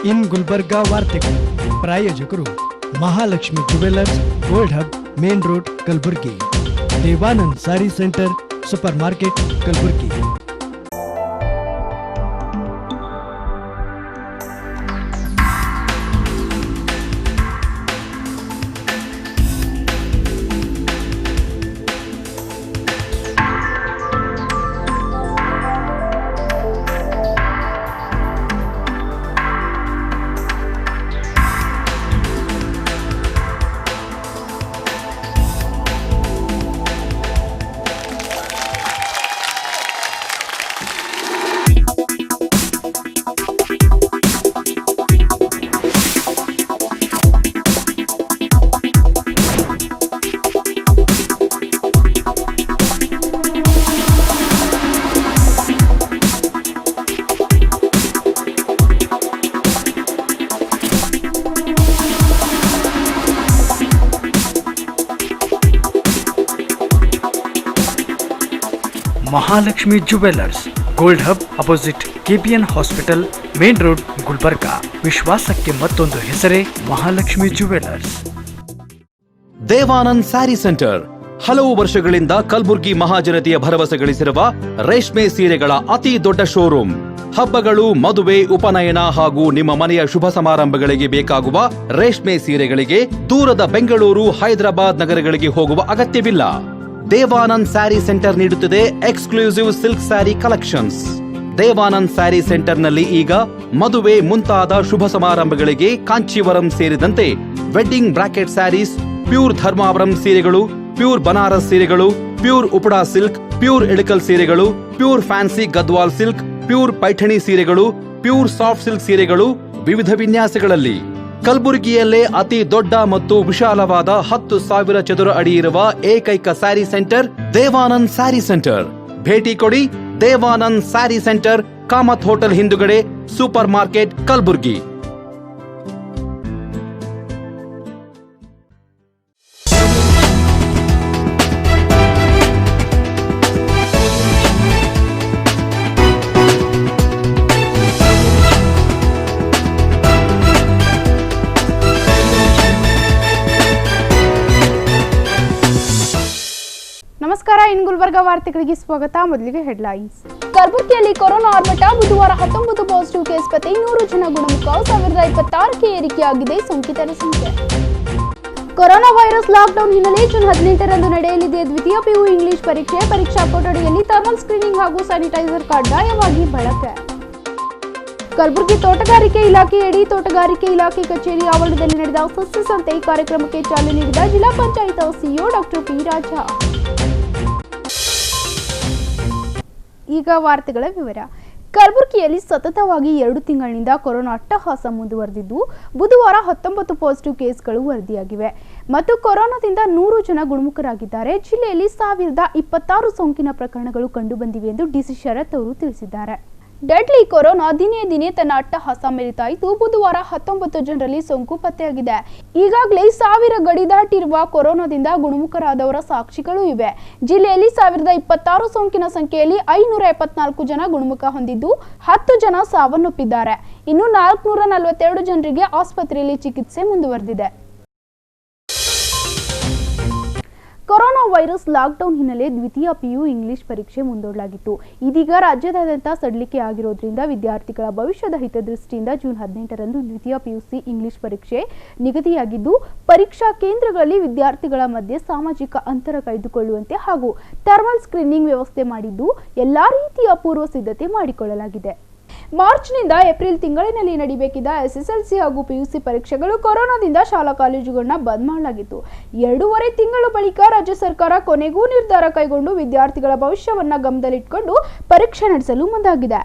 ಇನ್ ಗುಲ್ಬರ್ಗಾ ವಾರ್ತೆಗಳು ಪ್ರಾಯೋಜಕರು Mahalakshmi jewellers, gold hub, main road, Kalaburagi. Devanand saree centre, super market, Kalaburagi. Mahalakshmi jewellers, gold hub, opposite KPN hospital, main road, Gulbarga. ವಿಶ್ವಾಸಕ್ಕೆ ಮತ್ತೊಂದು ಹೆಸರೇ Mahalakshmi jewellers. Devanand saree centre ಹಲವು ವರ್ಷಗಳಿಂದ ಕಲಬುರ್ಗಿ ಮಹಾಜನತೆಯ ಭರವಸೆ ಗಳಿಸಿರುವ ರೇಷ್ಮೆ ಸೀರೆಗಳ ಅತಿ ದೊಡ್ಡ ಶೋರೂಮ್. ಹಬ್ಬಗಳು, ಮದುವೆ, ಉಪನಯನ ಹಾಗೂ ನಿಮ್ಮ ಮನೆಯ ಶುಭ ಸಮಾರಂಭಗಳಿಗೆ ಬೇಕಾಗುವ ರೇಷ್ಮೆ ಸೀರೆಗಳಿಗೆ ದೂರದ ಬೆಂಗಳೂರು, ಹೈದರಾಬಾದ್ ನಗರಗಳಿಗೆ ಹೋಗುವ ಅಗತ್ಯವಿಲ್ಲ. ದೇವಾನಂದ್ ಸ್ಯಾರಿ ಸೆಂಟರ್ ನೀಡುತ್ತಿದೆ exclusive silk saree collections. Devanand saree ಸೆಂಟರ್ನಲ್ಲಿ ಈಗ ಮದುವೆ ಮುಂತಾದ ಶುಭ ಸಮಾರಂಭಗಳಿಗೆ ಕಾಂಚೀವರಂ ಸೇರಿದಂತೆ wedding brocade sarees, pure Dharmavaram ಸೀರೆಗಳು, ಪ್ಯೂರ್ ಬನಾರಸ್ ಸೀರೆಗಳು, pure Uppada silk, pure Ilkal ಸೀರೆಗಳು, pure fancy Gadwal silk, pure Paithani ಸೀರೆಗಳು, ಪ್ಯೂರ್ ಸಾಫ್ಟ್ ಸಿಲ್ಕ್ ಸೀರೆಗಳು ವಿವಿಧ ವಿನ್ಯಾಸಗಳಲ್ಲಿ. ಕಲಬುರಗಿಯಲ್ಲೇ ಅತಿ ದೊಡ್ಡ ಮತ್ತು ವಿಶಾಲವಾದ 10,000 ಚದುರ ಅಡಿ ಇರುವ ಏಕೈಕ sari centre Devanand saree centre. ಭೇಟಿ ಕೊಡಿ. Devanand saree centre, Kamath hotel ಹಿಂದುಗಡೆ, ಸೂಪರ್ ಮಾರ್ಕೆಟ್, ಕಲಬುರಗಿ. ನಮಸ್ಕಾರ, ಇನ್ ಗುಲ್ಬರ್ಗಾ ವಾರ್ತೆಗಳಿಗೆ ಸ್ವಾಗತ. ಮೊದಲಿಗೆ ಹೆಡ್ಲೈನ್ಸ್. ಕಲಬುರಗಿಯಲ್ಲಿ ಕೊರೋನಾ ಆರ್ಭಟ. ಬುಧವಾರ 19 ಪಾಸಿಟಿವ್ ಕೇಸ್ ಪತ್ತೆ, 100 ಜನ ಗುಣಮುಖ. 1026ಕ್ಕೆ ಏರಿಕೆಯಾಗಿದೆ ಸೋಂಕಿತರ ಸಂಖ್ಯೆ. ಕೊರೋನಾ ವೈರಸ್ ಲಾಕ್ಡೌನ್ ಹಿನ್ನೆಲೆ ಜೂನ್ 18ರಂದು ನಡೆಯಲಿದೆ ದ್ವಿತೀಯ PU ಇಂಗ್ಲಿಷ್ ಪರೀಕ್ಷೆ. ಪರೀಕ್ಷಾ ಕೊಠಡಿಯಲ್ಲಿ ಥರ್ಮಲ್ ಸ್ಕ್ರೀನಿಂಗ್ ಹಾಗೂ ಸ್ಯಾನಿಟೈಸರ್ ಕಡ್ಡಾಯವಾಗಿ ಬಳಕೆ. ಕಲಬುರಗಿ ತೋಟಗಾರಿಕೆ ಇಲಾಖೆಯಡಿ ತೋಟಗಾರಿಕೆ ಇಲಾಖೆ ಕಚೇರಿ ಆವರಣದಲ್ಲಿ ನಡೆದ ಸಸ್ಯ ಸಂತೆ ಕಾರ್ಯಕ್ರಮಕ್ಕೆ ಚಾಲನೆ ನೀಡಿದ ಜಿಲ್ಲಾ panchayat CEO doctor P Raja. ಈಗ ವಾರ್ತೆಗಳ ವಿವರ. ಕಲಬುರಗಿಯಲ್ಲಿ ಸತತವಾಗಿ 2 ತಿಂಗಳಿನಿಂದ ಕೊರೋನಾ ಅಟ್ಟಹಾಸ ಮುಂದುವರೆದಿದ್ದು, ಬುಧವಾರ 19 ಪಾಸಿಟಿವ್ ಕೇಸ್ಗಳು ವರದಿಯಾಗಿವೆ ಮತ್ತು ಕೊರೋನಾದಿಂದ 100 ಜನ ಗುಣಮುಖರಾಗಿದ್ದಾರೆ. ಜಿಲ್ಲೆಯಲ್ಲಿ 1026 ಸೋಂಕಿನ ಪ್ರಕರಣಗಳು ಕಂಡುಬಂದಿವೆ ಎಂದು ಡಿಸಿ ಶರತ್ ಅವರು ತಿಳಿಸಿದ್ದಾರೆ. ಡೆಡ್ಲಿ ಕೊರೋನಾ ದಿನೇ ದಿನೇ ತನ್ನ ಅಟ್ಟಹಾಸ ಮೆರಿತಾ ಇದ್ದು, ಬುಧವಾರ 19 ಜನರಲ್ಲಿ ಸೋಂಕು ಪತ್ತೆಯಾಗಿದೆ. ಈಗಾಗಲೇ 1000 ಗಡಿ ದಾಟಿರುವ ಕೊರೋನಾದಿಂದ ಗುಣಮುಖರಾದವರ ಸಾಕ್ಷಿಗಳು ಇವೆ. ಜಿಲ್ಲೆಯಲ್ಲಿ 1026 ಸೋಂಕಿನ ಸಂಖ್ಯೆಯಲ್ಲಿ 574 ಜನ ಗುಣಮುಖ ಹೊಂದಿದ್ದು, 10 ಜನ ಸಾವನ್ನಪ್ಪಿದ್ದಾರೆ. ಇನ್ನು 442 ಜನರಿಗೆ ಆಸ್ಪತ್ರೆಯಲ್ಲಿ ಚಿಕಿತ್ಸೆ ಮುಂದುವರೆದಿದೆ. ಕೊರೋನಾ ವೈರಸ್ ಲಾಕ್ಡೌನ್ ಹಿನ್ನೆಲೆ ದ್ವಿತೀಯ PU ಇಂಗ್ಲಿಷ್ ಪರೀಕ್ಷೆ ಮುಂದೂಡಲಾಗಿತ್ತು. ಇದೀಗ ರಾಜ್ಯಾದ್ಯಂತ ಸಡಿಲಿಕೆ ಆಗಿರೋದ್ರಿಂದ ವಿದ್ಯಾರ್ಥಿಗಳ ಭವಿಷ್ಯದ ಹಿತದೃಷ್ಟಿಯಿಂದ ಜೂನ್ 18ರಂದು ದ್ವಿತೀಯ PUC ಇಂಗ್ಲಿಷ್ ಪರೀಕ್ಷೆ ನಿಗದಿಯಾಗಿದ್ದು, ಪರೀಕ್ಷಾ ಕೇಂದ್ರಗಳಲ್ಲಿ ವಿದ್ಯಾರ್ಥಿಗಳ ಮಧ್ಯೆ ಸಾಮಾಜಿಕ ಅಂತರ ಕಾಯ್ದುಕೊಳ್ಳುವಂತೆ ಹಾಗೂ ಥರ್ಮಲ್ ಸ್ಕ್ರೀನಿಂಗ್ ವ್ಯವಸ್ಥೆ ಮಾಡಿದ್ದು, ಎಲ್ಲಾ ರೀತಿಯ ಪೂರ್ವ ಸಿದ್ಧತೆ ಮಾಡಿಕೊಳ್ಳಲಾಗಿದೆ. ಮಾರ್ಚ್ನಿಂದ ಏಪ್ರಿಲ್ ತಿಂಗಳಿನಲ್ಲಿ ನಡೆಯಬೇಕಿದ್ದ SSLC ಹಾಗೂ PUC ಪರೀಕ್ಷೆಗಳು ಕೊರೋನಾದಿಂದ ಶಾಲಾ ಕಾಲೇಜುಗಳನ್ನ ಬಂದ್ ಮಾಡಲಾಗಿತ್ತು. 2.5 ತಿಂಗಳ ಬಳಿಕ ರಾಜ್ಯ ಸರ್ಕಾರ ಕೊನೆಗೂ ನಿರ್ಧಾರ ಕೈಗೊಂಡು ವಿದ್ಯಾರ್ಥಿಗಳ ಭವಿಷ್ಯವನ್ನ ಗಮನದಲ್ಲಿಟ್ಟುಕೊಂಡು ಪರೀಕ್ಷೆ ನಡೆಸಲು ಮುಂದಾಗಿದೆ.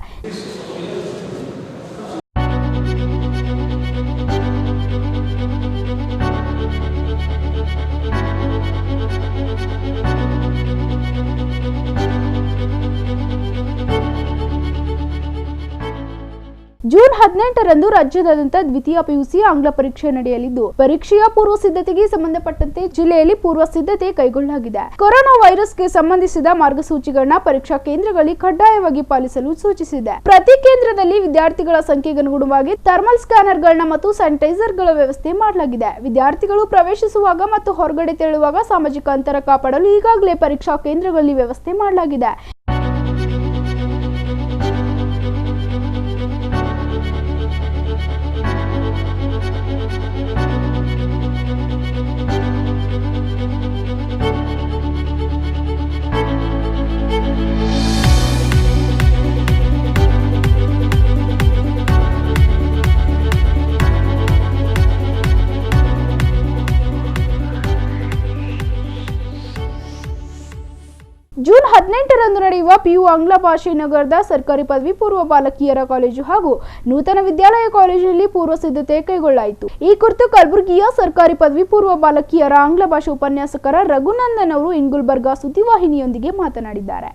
ಜೂನ್ 18ರಂದು ರಾಜ್ಯಾದ್ಯಂತ ದ್ವಿತೀಯ ಪಿಯುಸಿ ಆಂಗ್ಲ ಪರೀಕ್ಷೆ ನಡೆಯಲಿದ್ದು ಪರೀಕ್ಷೆಯ ಪೂರ್ವ ಸಿದ್ಧತೆಗೆ ಸಂಬಂಧಪಟ್ಟಂತೆ ಜಿಲ್ಲೆಯಲ್ಲಿ ಪೂರ್ವ ಸಿದ್ಧತೆ ಕೈಗೊಳ್ಳಲಾಗಿದೆ. ಕೊರೋನಾ ವೈರಸ್ಗೆ ಸಂಬಂಧಿಸಿದ ಮಾರ್ಗಸೂಚಿಗಳನ್ನ ಪರೀಕ್ಷಾ ಕೇಂದ್ರಗಳಲ್ಲಿ ಕಡ್ಡಾಯವಾಗಿ ಪಾಲಿಸಲು ಸೂಚಿಸಿದೆ. ಪ್ರತಿ ಕೇಂದ್ರದಲ್ಲಿ ವಿದ್ಯಾರ್ಥಿಗಳ ಸಂಖ್ಯೆಗೆ ಅನುಗುಣವಾಗಿ ಥರ್ಮಲ್ ಸ್ಕ್ಯಾನರ್ಗಳನ್ನ ಮತ್ತು ಸ್ಯಾನಿಟೈಸರ್ಗಳ ವ್ಯವಸ್ಥೆ ಮಾಡಲಾಗಿದೆ. ವಿದ್ಯಾರ್ಥಿಗಳು ಪ್ರವೇಶಿಸುವಾಗ ಮತ್ತು ಹೊರಗಡೆ ತೆರಳುವಾಗ ಸಾಮಾಜಿಕ ಅಂತರ ಕಾಪಾಡಲು ಈಗಾಗಲೇ ಪರೀಕ್ಷಾ ಕೇಂದ್ರಗಳಲ್ಲಿ ವ್ಯವಸ್ಥೆ ಮಾಡಲಾಗಿದೆ. ಜೂನ್ 18ರಂದು ನಡೆಯುವ ಪಿಯು ಆಂಗ್ಲ ಭಾಷೆ ನಗರದ ಸರ್ಕಾರಿ ಪದವಿ ಪೂರ್ವ ಬಾಲಕಿಯರ ಕಾಲೇಜು ಹಾಗೂ ನೂತನ ವಿದ್ಯಾಲಯ ಕಾಲೇಜಿನಲ್ಲಿ ಪೂರ್ವ ಸಿದ್ಧತೆ ಕೈಗೊಳ್ಳಲಾಯಿತು. ಈ ಕುರಿತು ಕಲಬುರಗಿಯ ಸರ್ಕಾರಿ ಪದವಿ ಪೂರ್ವ ಬಾಲಕಿಯರ ಆಂಗ್ಲ ಭಾಷೆ ಉಪನ್ಯಾಸಕರ ರಘುನಂದನ್ ಅವರು ಇನ್ ಗುಲ್ಬರ್ಗಾ ಸುದ್ದಿವಾಹಿನಿಯೊಂದಿಗೆ ಮಾತನಾಡಿದ್ದಾರೆ.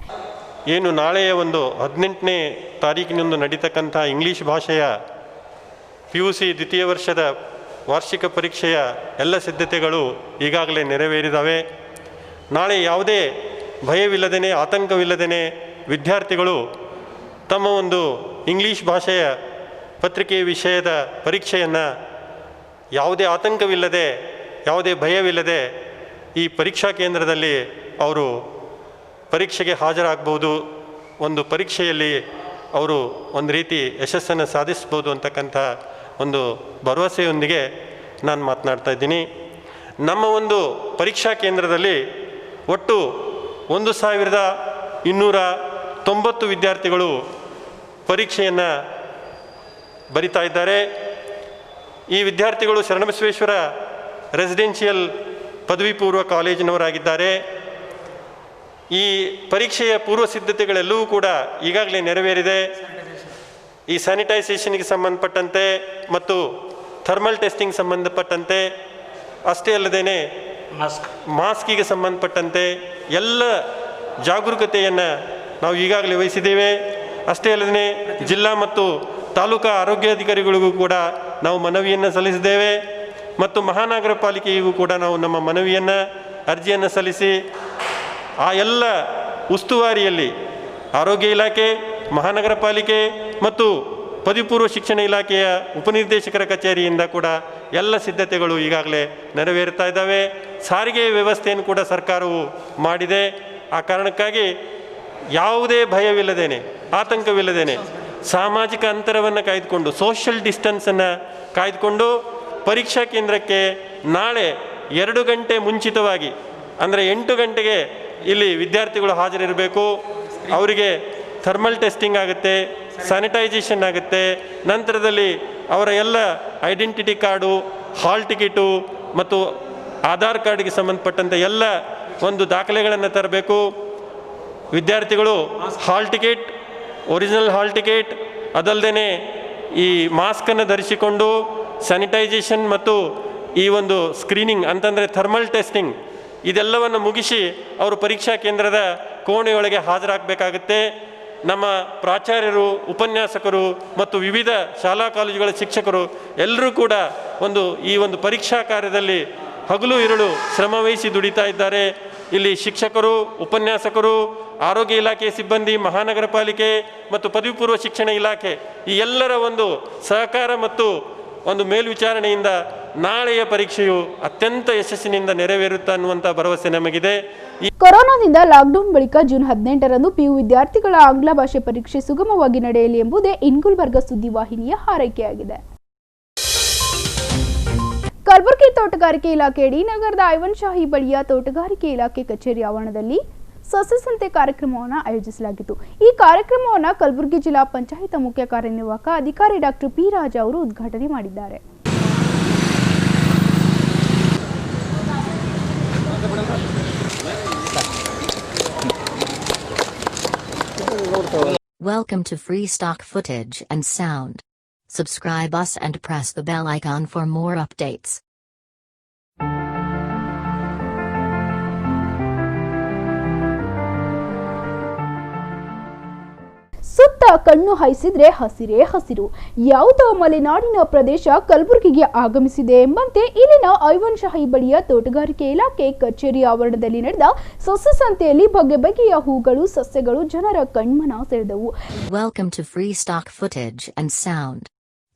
ಏನು ನಾಳೆಯ 18ನೇ ತಾರೀಕಿನಂದು ನಡೀತಕ್ಕಂಥ ಇಂಗ್ಲೀಷ್ ಭಾಷೆಯ PUC ದ್ವಿತೀಯ ವರ್ಷದ ವಾರ್ಷಿಕ ಪರೀಕ್ಷೆಯ ಎಲ್ಲ ಸಿದ್ಧತೆಗಳು ಈಗಾಗಲೇ ನೆರವೇರಿದವೆ. ನಾಳೆ ಯಾವುದೇ ಭಯವಿಲ್ಲದೇ ಆತಂಕವಿಲ್ಲದೇ ವಿದ್ಯಾರ್ಥಿಗಳು ತಮ್ಮ ಒಂದು ಇಂಗ್ಲೀಷ್ ಭಾಷೆಯ ಪತ್ರಿಕೆ ವಿಷಯದ ಪರೀಕ್ಷೆಯನ್ನು ಯಾವುದೇ ಆತಂಕವಿಲ್ಲದೆ ಯಾವುದೇ ಭಯವಿಲ್ಲದೆ ಈ ಪರೀಕ್ಷಾ ಕೇಂದ್ರದಲ್ಲಿ ಅವರು ಪರೀಕ್ಷೆಗೆ ಹಾಜರಾಗ್ಬೋದು. ಒಂದು ಪರೀಕ್ಷೆಯಲ್ಲಿ ಅವರು ಒಂದು ರೀತಿ ಯಶಸ್ಸನ್ನು ಸಾಧಿಸ್ಬೋದು ಅಂತಕ್ಕಂಥ ಒಂದು ಭರವಸೆಯೊಂದಿಗೆ ನಾನು ಮಾತನಾಡ್ತಾ ಇದ್ದೀನಿ. ನಮ್ಮ ಒಂದು ಪರೀಕ್ಷಾ ಕೇಂದ್ರದಲ್ಲಿ ಒಟ್ಟು 1290 ವಿದ್ಯಾರ್ಥಿಗಳು ಪರೀಕ್ಷೆಯನ್ನು ಬರಿತಾ ಇದ್ದಾರೆ. ಈ ವಿದ್ಯಾರ್ಥಿಗಳು ಶರಣಬಸವೇಶ್ವರ ರೆಸಿಡೆನ್ಷಿಯಲ್ ಪದವಿ ಪೂರ್ವ ಕಾಲೇಜಿನವರಾಗಿದ್ದಾರೆ. ಈ ಪರೀಕ್ಷೆಯ ಪೂರ್ವ ಸಿದ್ಧತೆಗಳೆಲ್ಲವೂ ಕೂಡ ಈಗಾಗಲೇ ನೆರವೇರಿದೆ. ಈ ಸ್ಯಾನಿಟೈಸೇಷನ್ಗೆ ಸಂಬಂಧಪಟ್ಟಂತೆ ಮತ್ತು ಥರ್ಮಲ್ ಟೆಸ್ಟಿಂಗ್ ಸಂಬಂಧಪಟ್ಟಂತೆ ಅಷ್ಟೇ ಅಲ್ಲದೇ ಮಾಸ್ಕಿಗೆ ಸಂಬಂಧಪಟ್ಟಂತೆ ಎಲ್ಲ ಜಾಗರೂಕತೆಯನ್ನು ನಾವು ಈಗಾಗಲೇ ವಹಿಸಿದ್ದೇವೆ. ಅಷ್ಟೇ ಅಲ್ಲದೆ ಜಿಲ್ಲಾ ಮತ್ತು ತಾಲೂಕಾ ಆರೋಗ್ಯಾಧಿಕಾರಿಗಳಿಗೂ ಕೂಡ ನಾವು ಮನವಿಯನ್ನು ಸಲ್ಲಿಸಿದ್ದೇವೆ ಮತ್ತು ಮಹಾನಗರ ಪಾಲಿಕೆಗೂ ಕೂಡ ನಾವು ನಮ್ಮ ಮನವಿಯನ್ನು ಅರ್ಜಿಯನ್ನು ಸಲ್ಲಿಸಿ ಆ ಎಲ್ಲ ಉಸ್ತುವಾರಿಯಲ್ಲಿ ಆರೋಗ್ಯ ಇಲಾಖೆ, ಮಹಾನಗರ ಪಾಲಿಕೆ ಮತ್ತು ಪದವಿ ಪೂರ್ವ ಶಿಕ್ಷಣ ಇಲಾಖೆಯ ಉಪನಿರ್ದೇಶಕರ ಕಚೇರಿಯಿಂದ ಕೂಡ ಎಲ್ಲ ಸಿದ್ಧತೆಗಳು ಈಗಾಗಲೇ ನೆರವೇರುತ್ತಾ ಇದ್ದಾವೆ. ಸಾರಿಗೆ ವ್ಯವಸ್ಥೆಯನ್ನು ಕೂಡ ಸರ್ಕಾರವು ಮಾಡಿದೆ. ಆ ಕಾರಣಕ್ಕಾಗಿ ಯಾವುದೇ ಭಯವಿಲ್ಲದೇನೆ ಆತಂಕವಿಲ್ಲದೇನೆ ಸಾಮಾಜಿಕ ಅಂತರವನ್ನು ಕಾಯ್ದುಕೊಂಡು ಸೋಷಿಯಲ್ ಡಿಸ್ಟೆನ್ಸನ್ನು ಕಾಯ್ದುಕೊಂಡು ಪರೀಕ್ಷಾ ಕೇಂದ್ರಕ್ಕೆ ನಾಳೆ 2 ಗಂಟೆ ಮುಂಚಿತವಾಗಿ ಅಂದರೆ 8 ಗಂಟೆಗೆ ಇಲ್ಲಿ ವಿದ್ಯಾರ್ಥಿಗಳು ಹಾಜರಿರಬೇಕು. ಅವರಿಗೆ ಥರ್ಮಲ್ ಟೆಸ್ಟಿಂಗ್ ಆಗುತ್ತೆ, ಸ್ಯಾನಿಟೈಸೇಷನ್ ಆಗುತ್ತೆ. ನಂತರದಲ್ಲಿ ಅವರ ಎಲ್ಲ ಐಡೆಂಟಿಟಿ ಕಾರ್ಡು, ಹಾಲ್ ಟಿಕೆಟು ಮತ್ತು ಆಧಾರ್ ಕಾರ್ಡ್ಗೆ ಸಂಬಂಧಪಟ್ಟಂತೆ ಎಲ್ಲ ಒಂದು ದಾಖಲೆಗಳನ್ನು ತರಬೇಕು. ವಿದ್ಯಾರ್ಥಿಗಳು hall ticket, original hall ticket, ಅದಲ್ಲದೆ ಈ ಮಾಸ್ಕನ್ನು ಧರಿಸಿಕೊಂಡು ಸ್ಯಾನಿಟೈಸೇಷನ್ ಮತ್ತು ಈ ಒಂದು ಸ್ಕ್ರೀನಿಂಗ್ ಅಂತಂದರೆ ಥರ್ಮಲ್ ಟೆಸ್ಟಿಂಗ್ ಇದೆಲ್ಲವನ್ನು ಮುಗಿಸಿ ಅವರು ಪರೀಕ್ಷಾ ಕೇಂದ್ರದ ಕೋಣೆಯೊಳಗೆ ಹಾಜರಾಗಬೇಕಾಗುತ್ತೆ. ನಮ್ಮ ಪ್ರಾಚಾರ್ಯರು, ಉಪನ್ಯಾಸಕರು ಮತ್ತು ವಿವಿಧ ಶಾಲಾ ಕಾಲೇಜುಗಳ ಶಿಕ್ಷಕರು ಎಲ್ಲರೂ ಕೂಡ ಈ ಒಂದು ಪರೀಕ್ಷಾ ಕಾರ್ಯದಲ್ಲಿ ಹಗಲು ಇರುಳು ಶ್ರಮವಹಿಸಿ ದುಡಿತಾ ಇದ್ದಾರೆ. ಇಲ್ಲಿ ಶಿಕ್ಷಕರು, ಉಪನ್ಯಾಸಕರು, ಆರೋಗ್ಯ ಇಲಾಖೆ ಸಿಬ್ಬಂದಿ, ಮಹಾನಗರ ಪಾಲಿಕೆ ಮತ್ತು ಪದವಿ ಪೂರ್ವ ಶಿಕ್ಷಣ ಇಲಾಖೆ ಈ ಎಲ್ಲರ ಒಂದು ಸಹಕಾರ ಮತ್ತು ಒಂದು ಮೇಲ್ವಿಚಾರಣೆಯಿಂದ ನಾಳೆಯ ಪರೀಕ್ಷೆಯು ಅತ್ಯಂತ ಯಶಸ್ಸಿನಿಂದ ನೆರವೇರುತ್ತಾ ಅನ್ನುವಂಥ ಭರವಸೆ ನಮಗಿದೆ. ಕೊರೋನಾದಿಂದ ಲಾಕ್ಡೌನ್ ಬಳಿಕ ಜೂನ್ 18ರಂದು ಪಿಯು ವಿದ್ಯಾರ್ಥಿಗಳ ಆಂಗ್ಲ ಭಾಷೆ ಪರೀಕ್ಷೆ ಸುಗಮವಾಗಿ ನಡೆಯಲಿ ಎಂಬುದೇ ಇನ್ ಗುಲ್ಬರ್ಗಾ ಸುದ್ದಿವಾಹಿನಿಯ ಹಾರೈಕೆಯಾಗಿದೆ. ಕಲಬುರಗಿ ತೋಟಗಾರಿಕೆ ಇಲಾಖೆಯಡಿ ನಗರದ ಐವನ್ ಶಾಹಿ ಬಳಿಯ ತೋಟಗಾರಿಕೆ ಇಲಾಖೆ ಕಚೇರಿ ಆವರಣದಲ್ಲಿ ಸಸ್ಯ ಸಂತೆ ಕಾರ್ಯಕ್ರಮವನ್ನು ಆಯೋಜಿಸಲಾಗಿತ್ತು. ಈ ಕಾರ್ಯಕ್ರಮವನ್ನು ಕಲಬುರಗಿ ಜಿಲ್ಲಾ ಪಂಚಾಯತ್ ಮುಖ್ಯ ಕಾರ್ಯನಿರ್ವಾಹಕ ಅಧಿಕಾರಿ ಡಾಕ್ಟರ್ ಪಿ ರಾಜ ಅವರು ಉದ್ಘಾಟನೆ ಮಾಡಿದ್ದಾರೆ. Welcome to Free Stock Footage and Sound. Subscribe us and press the bell icon for more updates. ಸುತ್ತ ಕಣ್ಣು ಹಾಯಿಸಿದ್ರೆ ಹಸಿರೇ ಹಸಿರು. ಯಾವುದೋ ಮಲೆನಾಡಿನ ಪ್ರದೇಶ ಕಲಬುರಗಿಗೆ ಆಗಮಿಸಿದೆ ಎಂಬಂತೆ ಇಲ್ಲಿನ ಐವನ್ ಶಾಹಿ ಬಳಿಯ ತೋಟಗಾರಿಕೆ ಇಲಾಖೆ ಕಚೇರಿ ಆವರಣದಲ್ಲಿ ನಡೆದ ಸಸ್ಯ ಸಂತೆಯಲ್ಲಿ ಬಗೆ ಬಗೆಯ ಹೂಗಳು, ಸಸ್ಯಗಳು ಜನರ ಕಣ್ಮನ ಸೆಳೆದವು. Welcome to Free Stock Footage and Sound.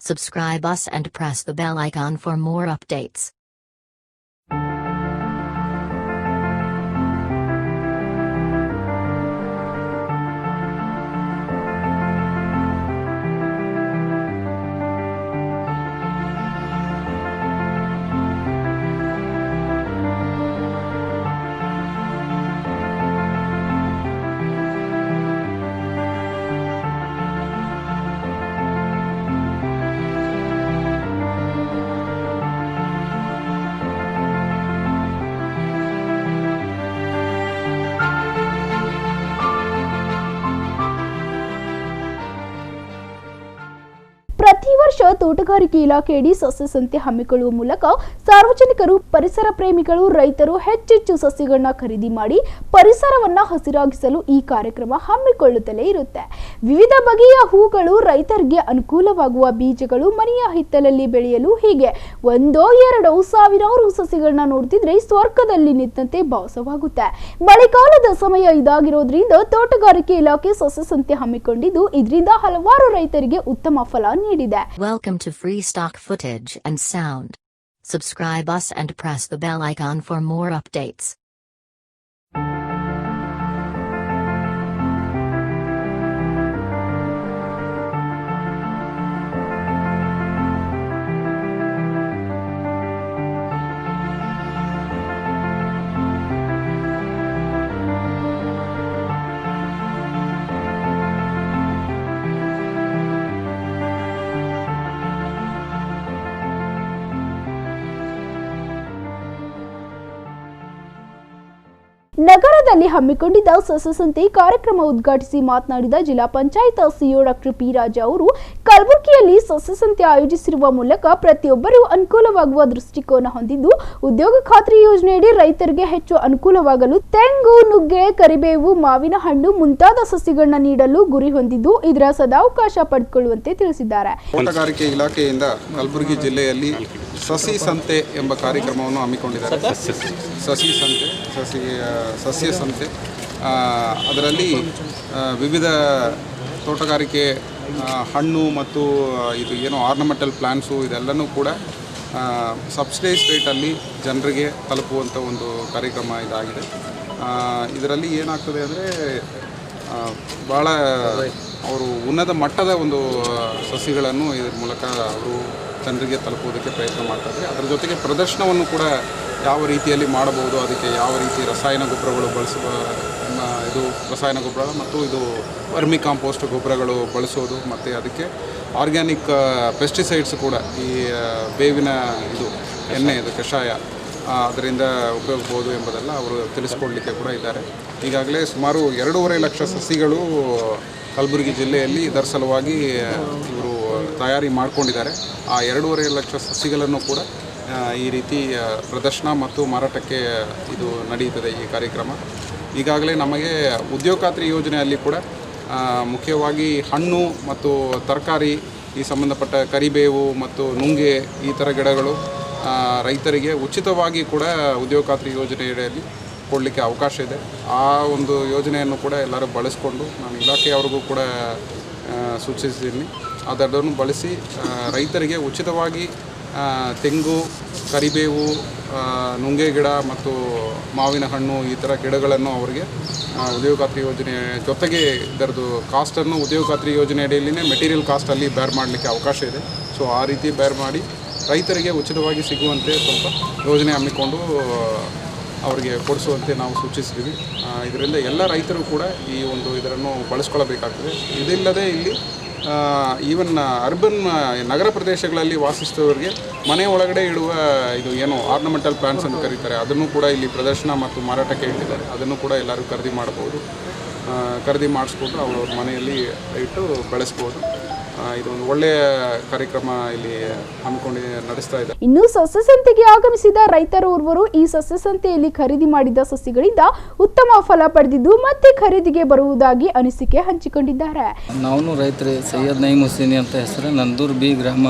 Subscribe us and press the bell icon for more updates. ಪ್ರತಿ ವರ್ಷ ತೋಟಗಾರಿಕೆ ಇಲಾಖೆಯಡಿ ಸಸ್ಯ ಸಂತೆ ಹಮ್ಮಿಕೊಳ್ಳುವ ಮೂಲಕ ಸಾರ್ವಜನಿಕರು, ಪರಿಸರ ಪ್ರೇಮಿಗಳು, ರೈತರು ಹೆಚ್ಚೆಚ್ಚು ಸಸ್ಯಗಳನ್ನ ಖರೀದಿ ಮಾಡಿ ಪರಿಸರವನ್ನ ಹಸಿರಾಗಿಸಲು ಈ ಕಾರ್ಯಕ್ರಮ ಹಮ್ಮಿಕೊಳ್ಳುತ್ತಲೇ ಇರುತ್ತೆ. ವಿವಿಧ ಬಗೆಯ ಹೂಗಳು, ರೈತರಿಗೆ ಅನುಕೂಲವಾಗುವ ಬೀಜಗಳು, ಮನೆಯ ಹಿತ್ತಲಲ್ಲಿ ಬೆಳೆಯಲು ಹೀಗೆ ಒಂದೋ ಎರಡೋ ಸಾವಿರಾರು ಸಸ್ಯಗಳನ್ನ ನೋಡ್ತಿದ್ರೆ ಸ್ವರ್ಗದಲ್ಲಿ ನಿಂತಂತೆ ಭಾಸವಾಗುತ್ತೆ. ಮಳೆಗಾಲದ ಸಮಯ ಇದಾಗಿರೋದ್ರಿಂದ ತೋಟಗಾರಿಕೆ ಇಲಾಖೆ ಸಸ್ಯ ಸಂತೆ ಹಮ್ಮಿಕೊಂಡಿದ್ದು ಇದರಿಂದ ಹಲವಾರು ರೈತರಿಗೆ ಉತ್ತಮ ಫಲ ನೀಡಿದೆ. Welcome to Free Stock Footage and Sound. Subscribe us and press the bell icon for more updates. ನಗರದಲ್ಲಿ ಹಮ್ಮಿಕೊಂಡಿದ್ದ ಸಸ್ಯ ಸಂತೆ ಕಾರ್ಯಕ್ರಮ ಉದ್ಘಾಟಿಸಿ ಮಾತನಾಡಿದ ಜಿಲ್ಲಾ ಪಂಚಾಯತ್ ಸಿಇಒ ಡಾಕ್ಟರ್ ಪಿ ರಾಜ ಅವರು, ಕಲಬುರಗಿಯಲ್ಲಿ ಸಸ್ಯ ಸಂತೆ ಆಯೋಜಿಸಿರುವ ಮೂಲಕ ಪ್ರತಿಯೊಬ್ಬರೂ ಅನುಕೂಲವಾಗುವ ದೃಷ್ಟಿಕೋನ ಹೊಂದಿದ್ದು, ಉದ್ಯೋಗ ಖಾತ್ರಿ ಯೋಜನೆಯಡಿ ರೈತರಿಗೆ ಹೆಚ್ಚು ಅನುಕೂಲವಾಗಲು ತೆಂಗು, ನುಗ್ಗೆ, ಕರಿಬೇವು, ಮಾವಿನ ಹಣ್ಣು ಮುಂತಾದ ಸಸ್ಯಗಳನ್ನ ನೀಡಲು ಗುರಿ ಹೊಂದಿದ್ದು, ಇದರ ಸದಾವಕಾಶ ಪಡೆದುಕೊಳ್ಳುವಂತೆ ತಿಳಿಸಿದ್ದಾರೆ. ತೋಟಗಾರಿಕೆ ಇಲಾಖೆಯಿಂದ ಕಲಬುರಗಿ ಜಿಲ್ಲೆಯಲ್ಲಿ ಸಸಿ ಸಂತೆ ಎಂಬ ಕಾರ್ಯಕ್ರಮವನ್ನು ಹಮ್ಮಿಕೊಂಡಿದ್ದಾರೆ. ಸಸ್ಯ ಸಂತೆ ಅದರಲ್ಲಿ ವಿವಿಧ ತೋಟಗಾರಿಕೆ ಹಣ್ಣು ಮತ್ತು ಇದು ಏನೋ ಆರ್ನಮೆಂಟಲ್ ಪ್ಲಾಂಟ್ಸು ಇದೆಲ್ಲನೂ ಕೂಡ ಸಬ್ಸಿಡೈಸ್ ರೇಟಲ್ಲಿ ಜನರಿಗೆ ತಲುಪುವಂಥ ಒಂದು ಕಾರ್ಯಕ್ರಮ ಇದಾಗಿದೆ. ಇದರಲ್ಲಿ ಏನಾಗ್ತದೆ ಅಂದರೆ ಭಾಳ ಅವರು ಉನ್ನತ ಮಟ್ಟದ ಒಂದು ಸಸಿಗಳನ್ನು ಇದರ ಮೂಲಕ ಅವರು ಜನರಿಗೆ ತಲುಪುವುದಕ್ಕೆ ಪ್ರಯತ್ನ ಮಾಡ್ತಾರೆ. ಅದರ ಜೊತೆಗೆ ಪ್ರದರ್ಶನವನ್ನು ಕೂಡ ಯಾವ ರೀತಿಯಲ್ಲಿ ಮಾಡಬಹುದು, ಅದಕ್ಕೆ ಯಾವ ರೀತಿ ರಸಾಯನ ಗೊಬ್ಬರಗಳು ಬಳಸುವ ರಸಾಯನ ಗೊಬ್ಬರ ಮತ್ತು ಇದು ವರ್ಮಿ ಕಾಂಪೋಸ್ಟ್ ಗೊಬ್ಬರಗಳು ಬಳಸೋದು ಮತ್ತು ಅದಕ್ಕೆ ಆರ್ಗ್ಯಾನಿಕ್ ಪೆಸ್ಟಿಸೈಡ್ಸ್ ಕೂಡ ಈ ಬೇವಿನ ಎಣ್ಣೆ ಕಷಾಯ ಅದರಿಂದ ಉಪಯೋಗಿಸ್ಬೋದು ಎಂಬುದೆಲ್ಲ ಅವರು ತಿಳಿಸ್ಕೊಡ್ಲಿಕ್ಕೆ ಕೂಡ ಇದ್ದಾರೆ. ಈಗಾಗಲೇ ಸುಮಾರು 2.5 ಲಕ್ಷ ಸಸಿಗಳು ಕಲಬುರಗಿ ಜಿಲ್ಲೆಯಲ್ಲಿ ಇದರ ಸಲುವಾಗಿ ಇವರು ತಯಾರಿ ಮಾಡಿಕೊಂಡಿದ್ದಾರೆ. ಆ 2.5 ಲಕ್ಷ ಸಸಿಗಳನ್ನು ಕೂಡ ಈ ರೀತಿ ಪ್ರದರ್ಶನ ಮತ್ತು ಮಾರಾಟಕ್ಕೆ ಇದು ನಡೆಯುತ್ತದೆ ಈ ಕಾರ್ಯಕ್ರಮ. ಈಗಾಗಲೇ ನಮಗೆ ಉದ್ಯೋಗ ಖಾತ್ರಿ ಯೋಜನೆಯಲ್ಲಿ ಕೂಡ ಮುಖ್ಯವಾಗಿ ಹಣ್ಣು ಮತ್ತು ತರಕಾರಿ ಈ ಸಂಬಂಧಪಟ್ಟ ಕರಿಬೇವು ಮತ್ತು ನುಂಗೆ ಈ ಥರ ಗಿಡಗಳು ರೈತರಿಗೆ ಉಚಿತವಾಗಿ ಕೂಡ ಉದ್ಯೋಗ ಖಾತ್ರಿ ಯೋಜನೆಯಲ್ಲಿ ಕೊಡಲಿಕ್ಕೆ ಅವಕಾಶ ಇದೆ. ಆ ಒಂದು ಯೋಜನೆಯನ್ನು ಕೂಡ ಎಲ್ಲರೂ ಬಳಸ್ಕೊಂಡು ನಾನು ಇಲಾಖೆಯವ್ರಿಗೂ ಕೂಡ ಸೂಚಿಸಿದ್ದೀನಿ. ಅದನ್ನು ಬಳಸಿ ರೈತರಿಗೆ ಉಚಿತವಾಗಿ ತೆಂಗು, ಕರಿಬೇವು, ನುಂಗೆ ಗಿಡ ಮತ್ತು ಮಾವಿನ ಹಣ್ಣು ಈ ಥರ ಗಿಡಗಳನ್ನು ಅವರಿಗೆ ಉದ್ಯೋಗ ಖಾತ್ರಿ ಯೋಜನೆ ಜೊತೆಗೆ ಇದರದ್ದು ಕಾಸ್ಟನ್ನು ಉದ್ಯೋಗ ಖಾತ್ರಿ ಯೋಜನೆ ಅಡಿಯಲ್ಲಿನೇ ಮೆಟೀರಿಯಲ್ ಕಾಸ್ಟಲ್ಲಿ ಬೇರ್ ಮಾಡಲಿಕ್ಕೆ ಅವಕಾಶ ಇದೆ. ಸೊ ಆ ರೀತಿ ಬೇರ್ ಮಾಡಿ ರೈತರಿಗೆ ಉಚಿತವಾಗಿ ಸಿಗುವಂತೆ ಸ್ವಲ್ಪ ಯೋಜನೆ ಹಮ್ಮಿಕೊಂಡು ಅವರಿಗೆ ಕೊಡಿಸುವಂತೆ ನಾವು ಸೂಚಿಸ್ತೀವಿ. ಇದರಿಂದ ಎಲ್ಲ ರೈತರು ಕೂಡ ಈ ಒಂದು ಇದನ್ನು ಬಳಸ್ಕೊಳ್ಳಬೇಕಾಗ್ತದೆ. ಇದಿಲ್ಲದೆ ಇಲ್ಲಿ ಈವನ್ ಅರ್ಬನ್ ನಗರ ಪ್ರದೇಶಗಳಲ್ಲಿ ವಾಸಿಸುವವರಿಗೆ ಮನೆ ಒಳಗಡೆ ಇಡುವ ಇದು ಏನು ಆರ್ನಮೆಂಟಲ್ ಪ್ಲಾಂಟ್ಸ್ ಅಂತ ಕರೀತಾರೆ, ಅದನ್ನು ಕೂಡ ಇಲ್ಲಿ ಪ್ರದರ್ಶನ ಮತ್ತು ಮಾರಾಟಕ್ಕೆ ಇಟ್ಟಿದ್ದಾರೆ. ಅದನ್ನು ಕೂಡ ಎಲ್ಲರೂ ಖರೀದಿ ಮಾಡ್ಬೋದು. ಖರೀದಿ ಮಾಡಿಸ್ಕೊಂಡು ಅವ್ರ ಮನೆಯಲ್ಲಿ ಇಟ್ಟು ಬೆಳೆಸ್ಬೋದು. ಇದೊಂದು ಒಳ್ಳೆಯ ಕಾರ್ಯಕ್ರಮ ಇಲ್ಲಿ ಹಮ್ಮಿಕೊಂಡು ನಡೆಸ್ತಾ ಇದೆ. ಇನ್ನು ಸಸ್ಯ ಸಂತೆಗೆ ಆಗಮಿಸಿದ ರೈತರೋರ್ವರು ಈ ಸಸ್ಯ ಸಂತೆಯಲ್ಲಿ ಖರೀದಿ ಮಾಡಿದ ಸಸಿಗಳಿಂದ ಉತ್ತಮ ಫಲ ಪಡೆದಿದ್ದು ಮತ್ತೆ ಖರೀದಿಗೆ ಬರುವುದಾಗಿ ಅನಿಸಿಕೆ ಹಂಚಿಕೊಂಡಿದ್ದಾರೆ. ನಾವು ರೈತರು ಸೈಯದ್ ನೈಮ್ ಹುಸೇನಿ ಅಂತ ಹೆಸರು, ನಂದೂರು ಬಿ ಗ್ರಾಮ.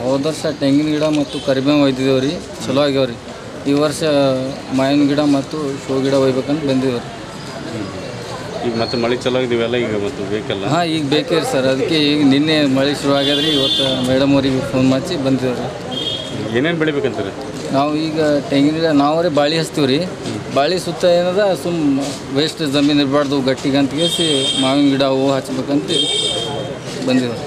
ಹೋದ ವರ್ಷ ತೆಂಗಿನ ಗಿಡ ಮತ್ತು ಕರಿಬೇವು ಒಯ್ದಿದ್ದೇವೆ ರೀ, ಚಲೋ ಆಗ್ಯಾವ್ರಿ. ಈ ವರ್ಷ ಮಾವಿನ ಗಿಡ ಮತ್ತು ಶೋ ಗಿಡ ಒಯ್ಬೇಕಂತ ಬಂದಿದ್ದೇವೆ ರೀ. ಈಗ ಮತ್ತೆ ಮಳೆ ಚಲೋ ಆಗಿದೆಯಲ್ಲ, ಈಗ ಮತ್ತು ಬೇಕಲ್ಲ? ಹಾಂ, ಈಗ ಬೇಕೇ ರೀ ಸರ್. ಅದಕ್ಕೆ ಈಗ ನಿನ್ನೆ ಮಳೆ ಶುರು ಆಗ್ಯದ್ರಿ. ಇವತ್ತು ಮೇಡಮ್ ಅವರಿಗೆ ಫೋನ್ ಮಾಡಿ ಬಂದಿದ್ದೇವೆ ರೀ. ಏನೇನು ಬೆಳಿಬೇಕಂತಾರೆ? ನಾವು ಈಗ ತೆಂಗಿನ ಗಿಡ ನಾವೇ ಬಾಳೆ ಹಚ್ತೀವಿ ರೀ. ಬಾಳೆ ಸುತ್ತ ಏನದ ವೇಸ್ಟ್ ಜಮೀನು ಇರಬಾರ್ದು, ಗಟ್ಟಿಗೆ ಅಂತೇಸಿ ಮಾವಿನ ಗಿಡ ಹೂವು ಹಚ್ಬೇಕಂತ ಬಂದಿದ್ದೇವೆ.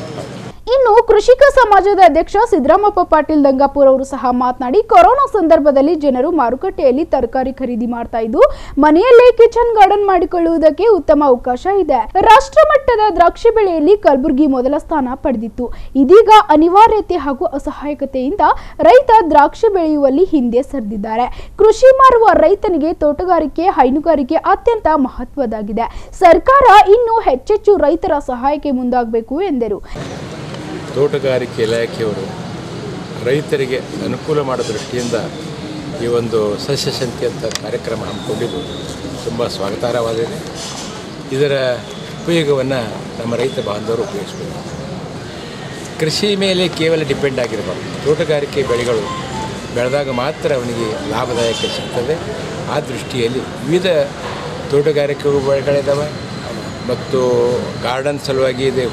ಇನ್ನು ಕೃಷಿಕ ಸಮಾಜದ ಅಧ್ಯಕ್ಷ ಸಿದ್ದರಾಮಪ್ಪ ಪಾಟೀಲ್ ದಂಗಾಪುರ್ ಅವರು ಸಹ ಮಾತನಾಡಿ, ಕೊರೋನಾ ಸಂದರ್ಭದಲ್ಲಿ ಜನರು ಮಾರುಕಟ್ಟೆಯಲ್ಲಿ ತರಕಾರಿ ಖರೀದಿ ಮಾಡ್ತಾ ಇದ್ದು ಮನೆಯಲ್ಲೇ ಕಿಚನ್ ಗಾರ್ಡನ್ ಮಾಡಿಕೊಳ್ಳುವುದಕ್ಕೆ ಉತ್ತಮ ಅವಕಾಶ ಇದೆ. ರಾಷ್ಟ್ರ ಮಟ್ಟದ ದ್ರಾಕ್ಷಿ ಬೆಳೆಯಲ್ಲಿ ಕಲಬುರಗಿ ಮೊದಲ ಸ್ಥಾನ ಪಡೆದಿತ್ತು. ಇದೀಗ ಅನಿವಾರ್ಯತೆ ಹಾಗೂ ಅಸಹಾಯಕತೆಯಿಂದ ರೈತ ದ್ರಾಕ್ಷಿ ಬೆಳೆಯುವಲ್ಲಿ ಹಿಂದೆ ಸರಿದಿದ್ದಾರೆ. ಕೃಷಿ ಮಾರುವ ರೈತನಿಗೆ ತೋಟಗಾರಿಕೆ, ಹೈನುಗಾರಿಕೆ ಅತ್ಯಂತ ಮಹತ್ವದಾಗಿದೆ. ಸರ್ಕಾರ ಇನ್ನೂ ಹೆಚ್ಚೆಚ್ಚು ರೈತರ ಸಹಾಯಕ್ಕೆ ಮುಂದಾಗಬೇಕು ಎಂದರು. ತೋಟಗಾರಿಕೆ ಇಲಾಖೆಯವರು ರೈತರಿಗೆ ಅನುಕೂಲ ಮಾಡೋ ದೃಷ್ಟಿಯಿಂದ ಈ ಒಂದು ಸಸ್ಯ ಸಂತೆ ಅಂತ ಕಾರ್ಯಕ್ರಮ ಹಮ್ಮಿಕೊಂಡಿದ್ದು ತುಂಬ ಸ್ವಾಗತಾರ್ಹವಾಗಿದೆ. ಇದರ ಉಪಯೋಗವನ್ನು ನಮ್ಮ ರೈತ ಬಾಂಧವರು ಉಪಯೋಗಿಸಬೇಕು. ಕೃಷಿ ಮೇಲೆ ಕೇವಲ ಡಿಪೆಂಡ್ ಆಗಿರಬಾರ್ದು. ತೋಟಗಾರಿಕೆ ಬೆಳೆಗಳು ಬೆಳೆದಾಗ ಮಾತ್ರ ಅವನಿಗೆ ಲಾಭದಾಯಕ ಸಿಗ್ತದೆ. ಆ ದೃಷ್ಟಿಯಲ್ಲಿ ವಿವಿಧ ತೋಟಗಾರಿಕೆ ಬೆಳೆಗಳಿದ್ದಾವೆ ಮತ್ತು ಗಾರ್ಡನ್ ಸಲುವಾಗಿ ಇದೆ,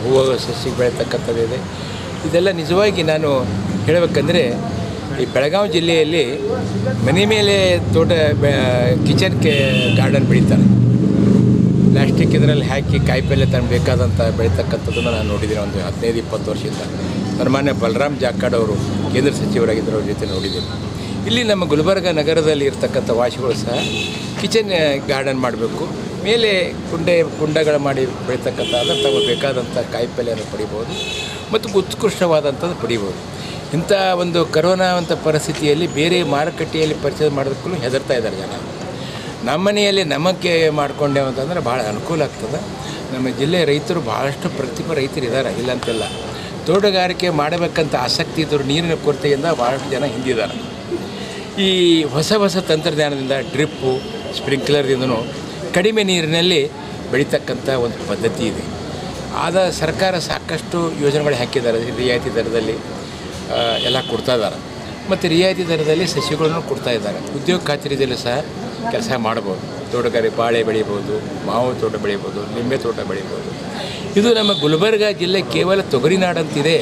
ಹೂವು ಸಸಿ ಬೆಳೀತಕ್ಕಂಥದ್ದಿದೆ. ಇದೆಲ್ಲ ನಿಜವಾಗಿ ನಾನು ಹೇಳಬೇಕಂದ್ರೆ ಈ ಬೆಳಗಾವಿ ಜಿಲ್ಲೆಯಲ್ಲಿ ಮನೆ ಮೇಲೆ ಕಿಚನ್ ಗಾರ್ಡನ್ ಬೆಳೀತಾರೆ. ಪ್ಲಾಸ್ಟಿಕ್ ಇದರಲ್ಲಿ ಹಾಕಿ ಕಾಯಿಪಲ್ಲೆ ತಂದು ಬೇಕಾದಂಥ ಬೆಳೀತಕ್ಕಂಥದ್ದನ್ನು ನಾನು ನೋಡಿದ್ದೀನಿ. ಒಂದು 15-20 ವರ್ಷದಿಂದ ಸನ್ಮಾನ್ಯ ಬಲರಾಮ್ ಜಾಖಡ್ ಅವರು ಕೇಂದ್ರ ಸಚಿವರಾಗಿದ್ದರು, ಅವ್ರ ಜೊತೆ ನೋಡಿದ್ದೀನಿ. ಇಲ್ಲಿ ನಮ್ಮ ಗುಲ್ಬರ್ಗ ನಗರದಲ್ಲಿ ಇರ್ತಕ್ಕಂಥ ವಾಸಿಗಳು ಸಹ ಕಿಚನ್ ಗಾರ್ಡನ್ ಮಾಡಬೇಕು, ಮೇಲೆ ಕುಂಡಗಳು ಮಾಡಿ ಬೆಳೀತಕ್ಕಂಥ ಅದನ್ನು ತಗೋ ಬೇಕಾದಂಥ ಕಾಯಿಪಲ್ಯವನ್ನು ಪಡಿಬೋದು ಮತ್ತು ಉತ್ಕೃಷ್ಟವಾದಂಥದ್ದು ಪಡಿಬೋದು. ಇಂಥ ಒಂದು ಕರೋನಾ ಅಂತ ಪರಿಸ್ಥಿತಿಯಲ್ಲಿ ಬೇರೆ ಮಾರುಕಟ್ಟೆಯಲ್ಲಿ ಪರ್ಚೇಸ್ ಮಾಡೋದಕ್ಕೂ ಹೆದರ್ತಾ ಇದ್ದಾರೆ ಜನ. ನಮ್ಮ ಮನೆಯಲ್ಲಿ ನಮಗೆ ಮಾಡ್ಕೊಂಡೇವು ಅಂತಂದ್ರೆ ಭಾಳ ಅನುಕೂಲ ಆಗ್ತದೆ. ನಮ್ಮ ಜಿಲ್ಲೆಯ ರೈತರು ಭಾಳಷ್ಟು ಪ್ರತಿಭೆ ರೈತರು ಇದ್ದಾರೆ, ಇಲ್ಲಂತಿಲ್ಲ. ತೋಟಗಾರಿಕೆ ಮಾಡಬೇಕಂತ ಆಸಕ್ತಿ ಇದ್ದರು, ನೀರಿನ ಕೊರತೆಯಿಂದ ಭಾಳಷ್ಟು ಜನ ಹಿಂದಿದ್ದಾರೆ. ಈ ಹೊಸ ತಂತ್ರಜ್ಞಾನದಿಂದ ಡ್ರಿಪ್ಪು, ಸ್ಪ್ರಿಂಕ್ಲರ್ದಿಂದನೂ ಕಡಿಮೆ ನೀರಿನಲ್ಲಿ ಬೆಳೀತಕ್ಕಂಥ ಒಂದು ಪದ್ಧತಿ ಇದೆ. ಆದ ಸರ್ಕಾರ ಸಾಕಷ್ಟು ಯೋಜನೆಗಳು ಹಾಕಿದ್ದಾರೆ. ರಿಯಾಯಿತಿ ದರದಲ್ಲಿ ಎಲ್ಲ ಕೊಡ್ತಾ ಇದ್ದಾರೆ ಮತ್ತು ರಿಯಾಯಿತಿ ದರದಲ್ಲಿ ಸಸಿಗಳನ್ನು ಕೊಡ್ತಾ ಇದ್ದಾರೆ. ಉದ್ಯೋಗ ಖಾತ್ರಿಯಲ್ಲಿ ಸಹ ಕೆಲಸ ಮಾಡ್ಬೋದು. ತೋಟಗಾರಿಕೆ ಬಾಳೆ ಬೆಳಿಬೋದು, ಮಾವು ತೋಟ ಬೆಳಿಬೋದು, ನಿಂಬೆ ತೋಟ ಬೆಳಿಬೋದು. ಇದು ನಮ್ಮ ಗುಲ್ಬರ್ಗ ಜಿಲ್ಲೆ ಕೇವಲ ತೊಗರಿನಾಡಂತಿದೆ.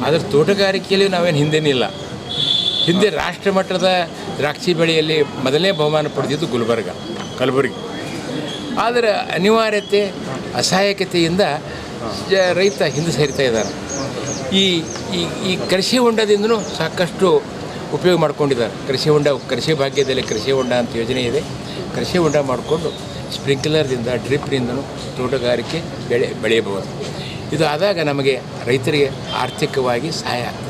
ಆದರೆ ತೋಟಗಾರಿಕೆಯಲ್ಲಿ ನಾವೇನು ಹಿಂದೇನಿಲ್ಲ. ಹಿಂದೆ ರಾಷ್ಟ್ರ ಮಟ್ಟದ ದ್ರಾಕ್ಷಿ ಬೆಳೆಯಲ್ಲಿ ಮೊದಲನೇ ಬಹುಮಾನ ಪಡೆದಿದ್ದು ಕಲಬುರಗಿ. ಆದರೆ ಅನಿವಾರ್ಯತೆ, ಅಸಹಾಯಕತೆಯಿಂದ ರೈತ ಹಿಂದೆ ಸರಿತಾ ಇದ್ದಾರೆ. ಈ ಕೃಷಿ ಹೊಂಡದಿಂದನೂ ಸಾಕಷ್ಟು ಉಪಯೋಗ ಮಾಡ್ಕೊಂಡಿದ್ದಾರೆ. ಕೃಷಿ ಭಾಗ್ಯದಲ್ಲಿ ಕೃಷಿ ಹೊಂಡ ಅಂತ ಯೋಜನೆ ಇದೆ. ಕೃಷಿ ಹೊಂಡ ಮಾಡಿಕೊಂಡು ಸ್ಪ್ರಿಂಕ್ಲರ್ದಿಂದ, ಡ್ರಿಪ್ನಿಂದನೂ ತೋಟಗಾರಿಕೆ ಬೆಳೆಯಬಹುದು. ಇದು ಆದಾಗ ನಮಗೆ ರೈತರಿಗೆ ಆರ್ಥಿಕವಾಗಿ ಸಹಾಯ ಆಗ್ತದೆ.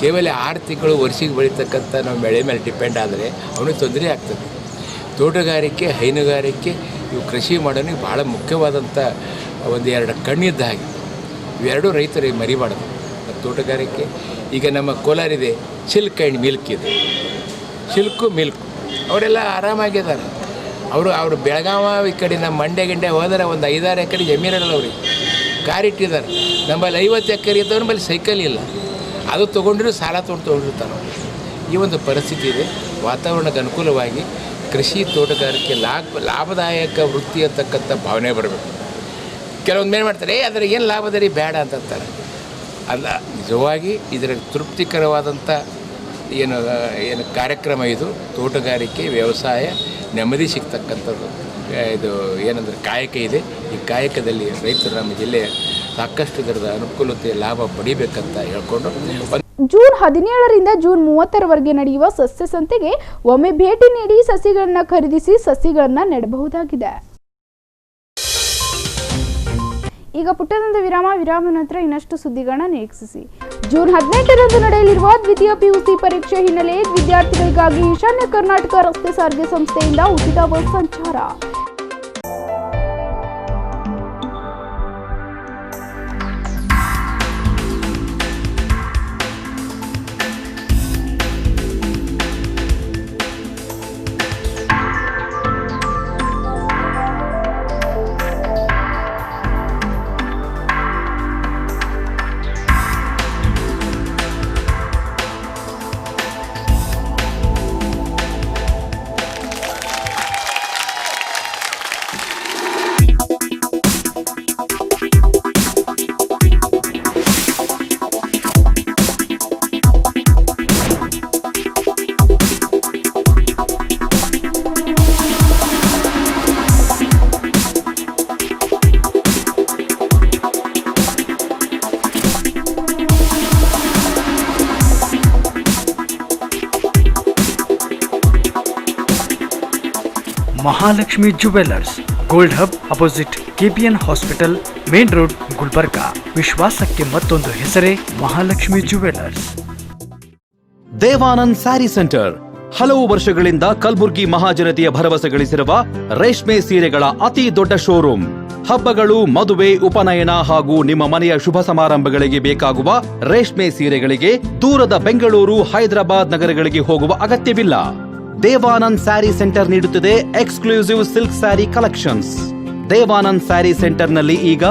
ಕೇವಲ 6 ತಿಂಗಳು ವರ್ಷಿಗೆ ಬೆಳೀತಕ್ಕಂಥ ನಾವು ಬೆಳೆ ಮೇಲೆ ಡಿಪೆಂಡ್ ಆದರೆ ಅವನಿಗೆ ತೊಂದರೆ ಆಗ್ತದೆ. ತೋಟಗಾರಿಕೆ, ಹೈನುಗಾರಿಕೆ ಇವು ಕೃಷಿ ಮಾಡೋನಿಗೆ ಭಾಳ ಮುಖ್ಯವಾದಂಥ 1-2 ಕಣ್ಣಿದ್ದ ಹಾಗೆ. ಇವೆರಡೂ ರೈತರಿಗೆ ಮರಿಬಾರ್ದು. ತೋಟಗಾರಿಕೆ ಈಗ ನಮ್ಮ ಕೋಲಾರಿದೆ, ಸಿಲ್ಕ್ ಆ್ಯಂಡ್ ಮಿಲ್ಕ್ ಇದೆ. ಮಿಲ್ಕ್ ಅವರೆಲ್ಲ ಆರಾಮಾಗಿದ್ದಾರೆ. ಅವರು ಬೆಳಗಾವಿ ಈ ಕಡೆ ನಮ್ಮ ಮಂಡ್ಯ ಹೋದರೆ ಒಂದು 5-6 ಎಕರೆ ಜಮೀನಲ್ಲ ಅವ್ರಿಗೆ, ಕಾರ್ ಇಟ್ಟಿದ್ದಾರೆ. ನಮ್ಮಲ್ಲಿ 50 ಎಕರೆ ಇದ್ದವ್ರ ಮೇಲೆ ಸೈಕಲ್ ಇಲ್ಲ. ಅದು ತೊಗೊಂಡ್ರೂ ಸಾಲ ತೊಗೊಂಡಿರ್ತಾರೆ. ಈ ಒಂದು ಪರಿಸ್ಥಿತಿ ಇದೆ. ವಾತಾವರಣಕ್ಕೆ ಅನುಕೂಲವಾಗಿ ಕೃಷಿ, ತೋಟಗಾರಿಕೆ ಲಾಭದಾಯಕ ವೃತ್ತಿ ಅಂತಕ್ಕಂಥ ಭಾವನೆ ಬರಬೇಕು. ಕೆಲವೊಂದು ಮೇಲೆ ಮಾಡ್ತಾರೆ, ಅದರ ಏನು ಲಾಭದಾರಿ ಬೇಡ ಅಂತಂತಾರೆ. ಅಲ್ಲ, ನಿಜವಾಗಿ ಇದರ ತೃಪ್ತಿಕರವಾದಂಥ ಏನು ಕಾರ್ಯಕ್ರಮ ಇದು. ತೋಟಗಾರಿಕೆ, ವ್ಯವಸಾಯ, ನೆಮ್ಮದಿ ಸಿಗ್ತಕ್ಕಂಥದ್ದು ಇದು ಏನಂದರೆ ಕಾಯಕ ಇದೆ. ಈ ಕಾಯಕದಲ್ಲಿ ರೈತರು ನಮ್ಮ ಜಿಲ್ಲೆಯ ಸಾಕಷ್ಟು ದರದ ಅನುಕೂಲತೆ, ಲಾಭ ಪಡಿಬೇಕಂತ ಹೇಳ್ಕೊಂಡು ಜೂನ್ 17ರಿಂದ ಜೂನ್ 30ರವರೆಗೆ ನಡೆಯುವ ಸಸ್ಯ ಸಂತೆಗೆ ಒಮ್ಮೆ ಭೇಟಿ ನೀಡಿ ಸಸಿಗಳನ್ನು ಖರೀದಿಸಿ ಸಸಿಗಳನ್ನು ನೆಡಬಹುದಾಗಿದೆ. ಈಗ ಪುಟ್ಟದೊಂದು ವಿರಾಮ ನಂತರ ಇನ್ನಷ್ಟು ಸುದ್ದಿಗಳನ್ನ ನಿರೀಕ್ಷಿಸಿ. ಜೂನ್ 18ರಂದು ನಡೆಯಲಿರುವ ದ್ವಿತೀಯ PUC ಪರೀಕ್ಷೆ ಹಿನ್ನೆಲೆ ವಿದ್ಯಾರ್ಥಿಗಳಿಗಾಗಿ ಈಶಾನ್ಯ ಕರ್ನಾಟಕ ರಸ್ತೆ ಸಾರಿಗೆ ಸಂಸ್ಥೆಯಿಂದ ಉಚಿತ ಬಸ್ ಸಂಚಾರ. Mahalakshmi jewellers, gold hub opposite KPN hospital, main road, Gulbarga. ವಿಶ್ವಾಸಕ್ಕೆ ಮತ್ತೊಂದು ಹೆಸರೇ Mahalakshmi jewellers. Devanand saree centre ಹಲವು ವರ್ಷಗಳಿಂದ ಕಲಬುರ್ಗಿ ಮಹಾಜನತೆಯ ಭರವಸೆ ಗಳಿಸಿರುವ ರೇಷ್ಮೆ ಸೀರೆಗಳ ಅತಿ ದೊಡ್ಡ ಶೋರೂಮ್. ಹಬ್ಬಗಳು, ಮದುವೆ, ಉಪನಯನ ಹಾಗೂ ನಿಮ್ಮ ಮನೆಯ ಶುಭ ಸಮಾರಂಭಗಳಿಗೆ ಬೇಕಾಗುವ ರೇಷ್ಮೆ ಸೀರೆಗಳಿಗೆ ದೂರದ ಬೆಂಗಳೂರು, ಹೈದರಾಬಾದ್ ನಗರಗಳಿಗೆ ಹೋಗುವ ಅಗತ್ಯವಿಲ್ಲ. ದೇವಾನಂದ್ ಸ್ಯಾರಿ ಸೆಂಟರ್ ನೀಡುತ್ತಿದೆ exclusive silk saree collections. Devanand saree ಸೆಂಟರ್ನಲ್ಲಿ ಈಗ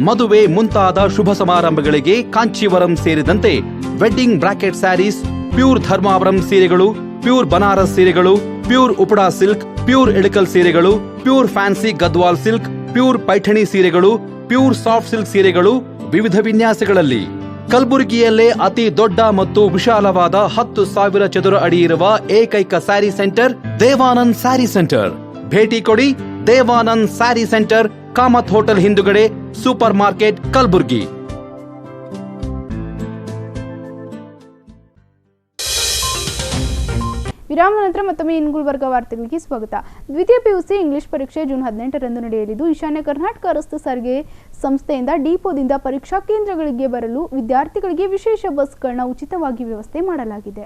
ಮದುವೆ ಮುಂತಾದ ಶುಭ ಸಮಾರಂಭಗಳಿಗೆ ಕಾಂಚೀವರಂ ಸೇರಿದಂತೆ wedding brocade sarees, pure Dharmavaram ಸೀರೆಗಳು, ಪ್ಯೂರ್ ಬನಾರಸ್ ಸೀರೆಗಳು, pure Uppada silk, pure Ilkal ಸೀರೆಗಳು, pure fancy Gadwal silk, pure Paithani ಸೀರೆಗಳು, ಪ್ಯೂರ್ ಸಾಫ್ಟ್ ಸಿಲ್ಕ್ ಸೀರೆಗಳು ವಿವಿಧ ವಿನ್ಯಾಸಗಳಲ್ಲಿ. ಕಲಬುರಗಿಯಲ್ಲೇ ಅತಿ ದೊಡ್ಡ ಮತ್ತು ವಿಶಾಲವಾದ 10,000 ಚದುರ ಅಡಿ ಇರುವ ಏಕೈಕ sari centre Devanand saree centre. ಭೇಟಿ ಕೊಡಿ. Devanand saree centre, Kamath hotel ಹಿಂದುಗಡೆ, ಸೂಪರ್ ಮಾರ್ಕೆಟ್, ಕಲಬುರ್ಗಿ. ವಿರಾಮದ ನಂತರ ಮತ್ತೊಮ್ಮೆ ಗುಲ್ಬರ್ಗಾ ವಾರ್ತೆಗಳಿಗೆ ಸ್ವಾಗತ. ದ್ವಿತೀಯ PUC ಇಂಗ್ಲಿಷ್ ಪರೀಕ್ಷೆ ಜೂನ್ 18ರಂದು ನಡೆಯಲಿದ್ದು, ಈಶಾನ್ಯ ಕರ್ನಾಟಕ ರಸ್ತೆ ಸಾರಿಗೆ ಸಂಸ್ಥೆಯಿಂದ ಡಿಪೋದಿಂದ ಪರೀಕ್ಷಾ ಕೇಂದ್ರಗಳಿಗೆ ಬರಲು ವಿದ್ಯಾರ್ಥಿಗಳಿಗೆ ವಿಶೇಷ ಬಸ್ಗಳನ್ನ ಉಚಿತವಾಗಿ ವ್ಯವಸ್ಥೆ ಮಾಡಲಾಗಿದೆ.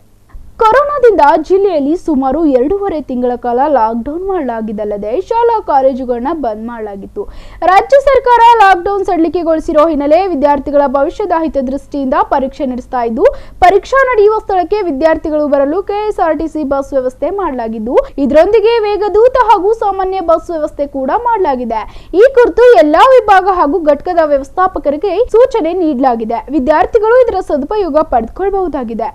ಕೊರೋನಾದಿಂದ ಜಿಲ್ಲೆಯಲ್ಲಿ ಸುಮಾರು 2.5 ತಿಂಗಳ ಕಾಲ ಲಾಕ್ಡೌನ್ ಮಾಡಲಾಗಿದ್ದಲ್ಲದೆ ಶಾಲಾ ಕಾಲೇಜುಗಳನ್ನ ಬಂದ್ ಮಾಡಲಾಗಿತ್ತು. ರಾಜ್ಯ ಸರ್ಕಾರ ಲಾಕ್ಡೌನ್ ಸಡಿಲಿಕೆಗೊಳಿಸಿರೋ ಹಿನ್ನೆಲೆ ವಿದ್ಯಾರ್ಥಿಗಳ ಭವಿಷ್ಯದ ಹಿತದೃಷ್ಟಿಯಿಂದ ಪರೀಕ್ಷೆ ನಡೆಸ್ತಾ ಇದ್ದು, ಪರೀಕ್ಷಾ ನಡೆಯುವ ಸ್ಥಳಕ್ಕೆ ವಿದ್ಯಾರ್ಥಿಗಳು ಬರಲು KSRTC ಬಸ್ ವ್ಯವಸ್ಥೆ ಮಾಡಲಾಗಿದ್ದು, ಇದರೊಂದಿಗೆ ವೇಗದೂತ ಹಾಗೂ ಸಾಮಾನ್ಯ ಬಸ್ ವ್ಯವಸ್ಥೆ ಕೂಡ ಮಾಡಲಾಗಿದೆ. ಈ ಕುರಿತು ಎಲ್ಲಾ ವಿಭಾಗ ಹಾಗೂ ಘಟಕದ ವ್ಯವಸ್ಥಾಪಕರಿಗೆ ಸೂಚನೆ ನೀಡಲಾಗಿದೆ. ವಿದ್ಯಾರ್ಥಿಗಳು ಇದರ ಸದುಪಯೋಗ ಪಡೆದುಕೊಳ್ಳಬಹುದಾಗಿದೆ.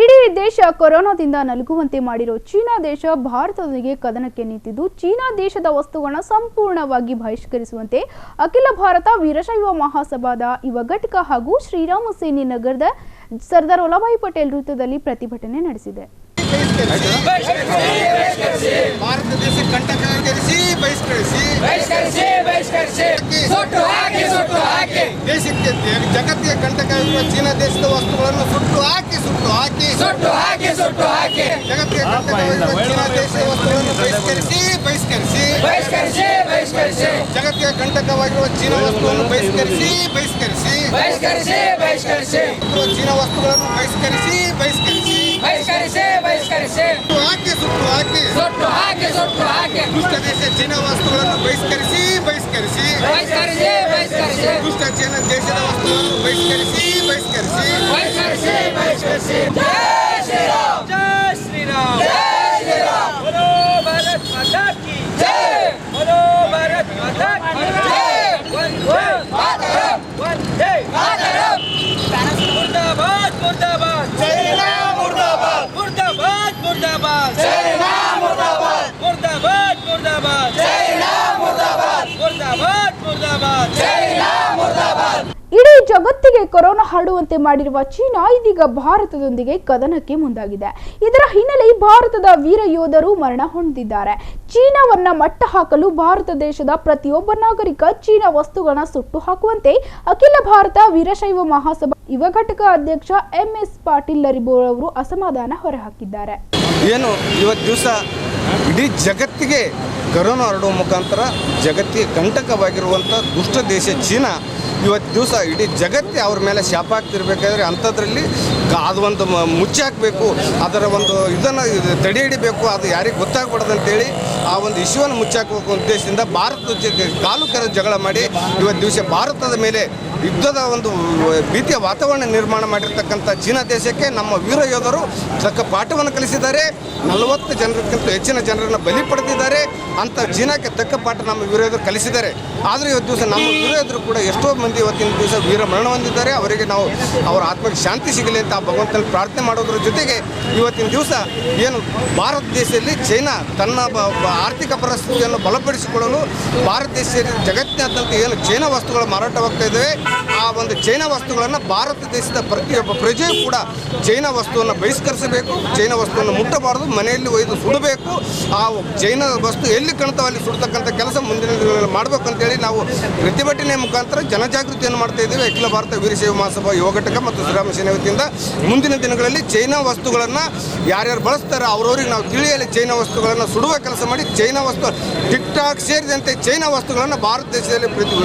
ಇಡೀ ದೇಶ ಕೊರೋನಾದಿಂದ ನಲುಗುವಂತೆ ಮಾಡಿರೋ ಚೀನಾ ದೇಶ ಭಾರತದೊಂದಿಗೆ ಕದನಕ್ಕೆ ನಿಂತಿದ್ದು, ಚೀನಾ ದೇಶದ ವಸ್ತುಗಳನ್ನ ಸಂಪೂರ್ಣವಾಗಿ ಬಹಿಷ್ಕರಿಸುವಂತೆ ಅಖಿಲ ಭಾರತ ವೀರಶೈವ ಮಹಾಸಭಾದ ಯುವ ಘಟಕ ಹಾಗೂ ಶ್ರೀರಾಮ ಸೇನೆ ನಗರದ ಸರ್ದಾರ್ ವಲ್ಲಭಾಯಿ ಪಟೇಲ್ ವೃತ್ತದಲ್ಲಿ ಪ್ರತಿಭಟನೆ ನಡೆಸಿದೆ. ಭಾರತ ದೇಶ ಕಂಟಕರಿಸಿ ಬಹಿಷ್ಕರಿಸಿ ದೇಶಕ್ಕೆ ಜಗತ್ತಿಗೆ ಕಂಟಕವಿರುವ ಚೀನಾ ದೇಶದ ವಸ್ತುಗಳನ್ನು ಸುಟ್ಟು ಹಾಕಿ ಜಗತ್ತಿಗೆ ಕಂಟಕವಿರುವ ಚೀನಾ ದೇಶದ ವಸ್ತುಗಳನ್ನು ಬಹಿಷ್ಕರಿಸಿ ಜಗತ್ತಿಗೆ ಕಂಟಕವಾಗಿರುವ ಚೀನಾ ವಸ್ತುವನ್ನು ಬಹಿಷ್ಕರಿಸಿ ಚೀನಾ ವಸ್ತುಗಳನ್ನು ಸುಟ್ಟು ಹಾಕಿ ದುಷ್ಟ ದೇಶ ಚೀನಾ ವಸ್ತುಗಳನ್ನು ಬಹಿಷ್ಕರಿಸಿ ದುಷ್ಟ ಚೀನಾ ದೇಶದ ವಸ್ತುಗಳನ್ನು ಬಹಿಷ್ಕರಿಸಿ ಜೈ ಶ್ರೀರಾಮ್ बोलो भारत माता की जय बोलो भारत माता की जय वंदे मातरम मुर्दाबाद जय राम मुर्दाबाद जय राम मुर्दाबाद जय राम मुर्दाबाद जय राम मुर्दाबाद. ಇಡೀ ಜಗತ್ತಿಗೆ ಕೊರೋನಾ ಹರಡುವಂತೆ ಮಾಡಿರುವ ಚೀನಾ ಇದೀಗ ಭಾರತದೊಂದಿಗೆ ಕದನಕ್ಕೆ ಮುಂದಾಗಿದೆ. ಇದರ ಹಿನ್ನೆಲೆ ಭಾರತದ ವೀರ ಯೋಧರು ಮರಣ ಹೊಂದಿದ್ದಾರೆ. ಚೀನಾವನ್ನ ಮಟ್ಟ ಹಾಕಲು ಭಾರತ ದೇಶದ ಪ್ರತಿಯೊಬ್ಬ ನಾಗರಿಕ ಚೀನಾ ವಸ್ತುಗಳನ್ನ ಸುಟ್ಟು ಹಾಕುವಂತೆ ಅಖಿಲ ಭಾರತ ವೀರಶೈವ ಮಹಾಸಭಾ ಯುವ ಘಟಕ ಅಧ್ಯಕ್ಷ MS ಪಾಟೀಲ್ ಲರಿಬೋಳ್ ಅವರು ಅಸಮಾಧಾನ ಹೊರಹಾಕಿದ್ದಾರೆ. ಏನು ಇವತ್ತು ದಿವಸ ಇಡೀ ಜಗತ್ತಿಗೆ ಕೊರೋನಾ ಹರಡುವ ಮುಖಾಂತರ ಜಗತ್ತಿಗೆ ಕಂಟಕವಾಗಿರುವಂಥ ದುಷ್ಟ ದೇಶ ಚೀನಾ ಇವತ್ತು ದಿವಸ ಇಡೀ ಜಗತ್ತೇ ಅವ್ರ ಮೇಲೆ ಶಾಪ ಆಗ್ತಿರ್ಬೇಕಾದ್ರೆ ಅಂಥದ್ರಲ್ಲಿ ಅದು ಒಂದು ಮುಚ್ಚಿ ಹಾಕಬೇಕು, ಅದರ ಒಂದು ಇದನ್ನು ತಡೆ ಹಿಡಿಬೇಕು, ಅದು ಯಾರಿಗೆ ಗೊತ್ತಾಗ್ಬಾರ್ದು ಅಂತೇಳಿ ಆ ಒಂದು ಇಶ್ಯೂವನ್ನು ಮುಚ್ಚಾಕಬೇಕು ಉದ್ದೇಶದಿಂದ ಭಾರತದ ಜೊತೆ ಕಾಲು ಕೆರೆದು ಜಗಳ ಮಾಡಿ ಇವತ್ತು ದಿವಸ ಭಾರತದ ಮೇಲೆ ಯುದ್ಧದ ಒಂದು ಭೀತಿಯ ವಾತಾವರಣ ನಿರ್ಮಾಣ ಮಾಡಿರ್ತಕ್ಕಂಥ ಚೀನಾ ದೇಶಕ್ಕೆ ನಮ್ಮ ವೀರ ಯೋಧರು ತಕ್ಕ ಪಾಠವನ್ನು ಕಲಿಸಿದ್ದಾರೆ. 40 ಜನರಿಗಿಂತ ಹೆಚ್ಚಿನ ಜನರನ್ನು ಬಲಿ ಪಡೆದಿದ್ದಾರೆ. ಅಂಥ ಚೀನಾಕ್ಕೆ ತಕ್ಕ ಪಾಠ ನಮ್ಮ ವೀರ ಯೋಧರು ಕಲಿಸಿದ್ದಾರೆ. ಆದರೆ ಇವತ್ತು ದಿವಸ ನಮ್ಮ ವೀರ ಯೋಧರು ಕೂಡ ಎಷ್ಟೋ ಮಂದಿ ಇವತ್ತಿನ ದಿವಸ ವೀರ ಮರಣ ಹೊಂದಿದ್ದಾರೆ. ಅವರಿಗೆ ನಾವು ಅವರ ಆತ್ಮಕ್ಕೆ ಶಾಂತಿ ಸಿಗಲಿ ಅಂತ ಭಗವಂತನ ಪ್ರಾರ್ಥನೆ ಮಾಡೋದ್ರ ಜೊತೆಗೆ ಇವತ್ತಿನ ದಿವಸ ಏನು ಭಾರತ ದೇಶದಲ್ಲಿ ಚೈನಾ ತನ್ನ ಆರ್ಥಿಕ ಪರಿಸ್ಥಿತಿಯನ್ನು ಬಲಪಡಿಸಿಕೊಳ್ಳಲು ಭಾರತ ದೇಶ ಜಗತ್ತಿನಾದ್ಯಂತ ಏನು ಚೈನಾ ವಸ್ತುಗಳು ಮಾರಾಟವಾಗ್ತಾ ಇದ್ದಾವೆ, ಆ ಆ ಒಂದು ಚೈನಾ ವಸ್ತುಗಳನ್ನು ಭಾರತ ದೇಶದ ಪ್ರತಿಯೊಬ್ಬ ಪ್ರಜೆಯೂ ಕೂಡ ಚೈನಾ ವಸ್ತುವನ್ನು ಬಹಿಷ್ಕರಿಸಬೇಕು, ಚೈನಾ ವಸ್ತುವನ್ನು ಮುಟ್ಟಬಾರದು, ಮನೆಯಲ್ಲಿ ಒಯ್ದು ಸುಡಬೇಕು. ಆ ಚೈನಾ ವಸ್ತು ಎಲ್ಲಿ ಕಾಣ್ತಾವೆ ಅಲ್ಲಿ ಸುಡ್ತಕ್ಕಂಥ ಕೆಲಸ ಮುಂದಿನ ದಿನಗಳಲ್ಲಿ ಮಾಡಬೇಕಂತೇಳಿ ನಾವು ಪ್ರತಿಭಟನೆ ಮುಖಾಂತರ ಜನಜಾಗೃತಿಯನ್ನು ಮಾಡ್ತಾ ಇದ್ದೇವೆ. ಅಖಿಲ ಭಾರತ ವೀರಶೈವ ಮಹಾಸಭಾ ಯುವ ಘಟಕ ಮತ್ತು ಶ್ರೀರಾಮ ಸೇನೆ ವತಿಯಿಂದ ಮುಂದಿನ ದಿನಗಳಲ್ಲಿ ಚೈನಾ ವಸ್ತುಗಳನ್ನು ಯಾರ್ಯಾರು ಬಳಸ್ತಾರೆ ಅವರವರಿಗೆ ನಾವು ತಿಳಿಯಲಿ ಚೈನಾ ವಸ್ತುಗಳನ್ನು ಸುಡುವ ಕೆಲಸ ಮಾಡಿ ಚೈನಾ ವಸ್ತು ಟಿಕ್ಟಾಕ್ ಸೇರಿದಂತೆ ಚೈನಾ ವಸ್ತುಗಳನ್ನು ಭಾರತ ದೇಶದಲ್ಲಿ ಪ್ರತಿ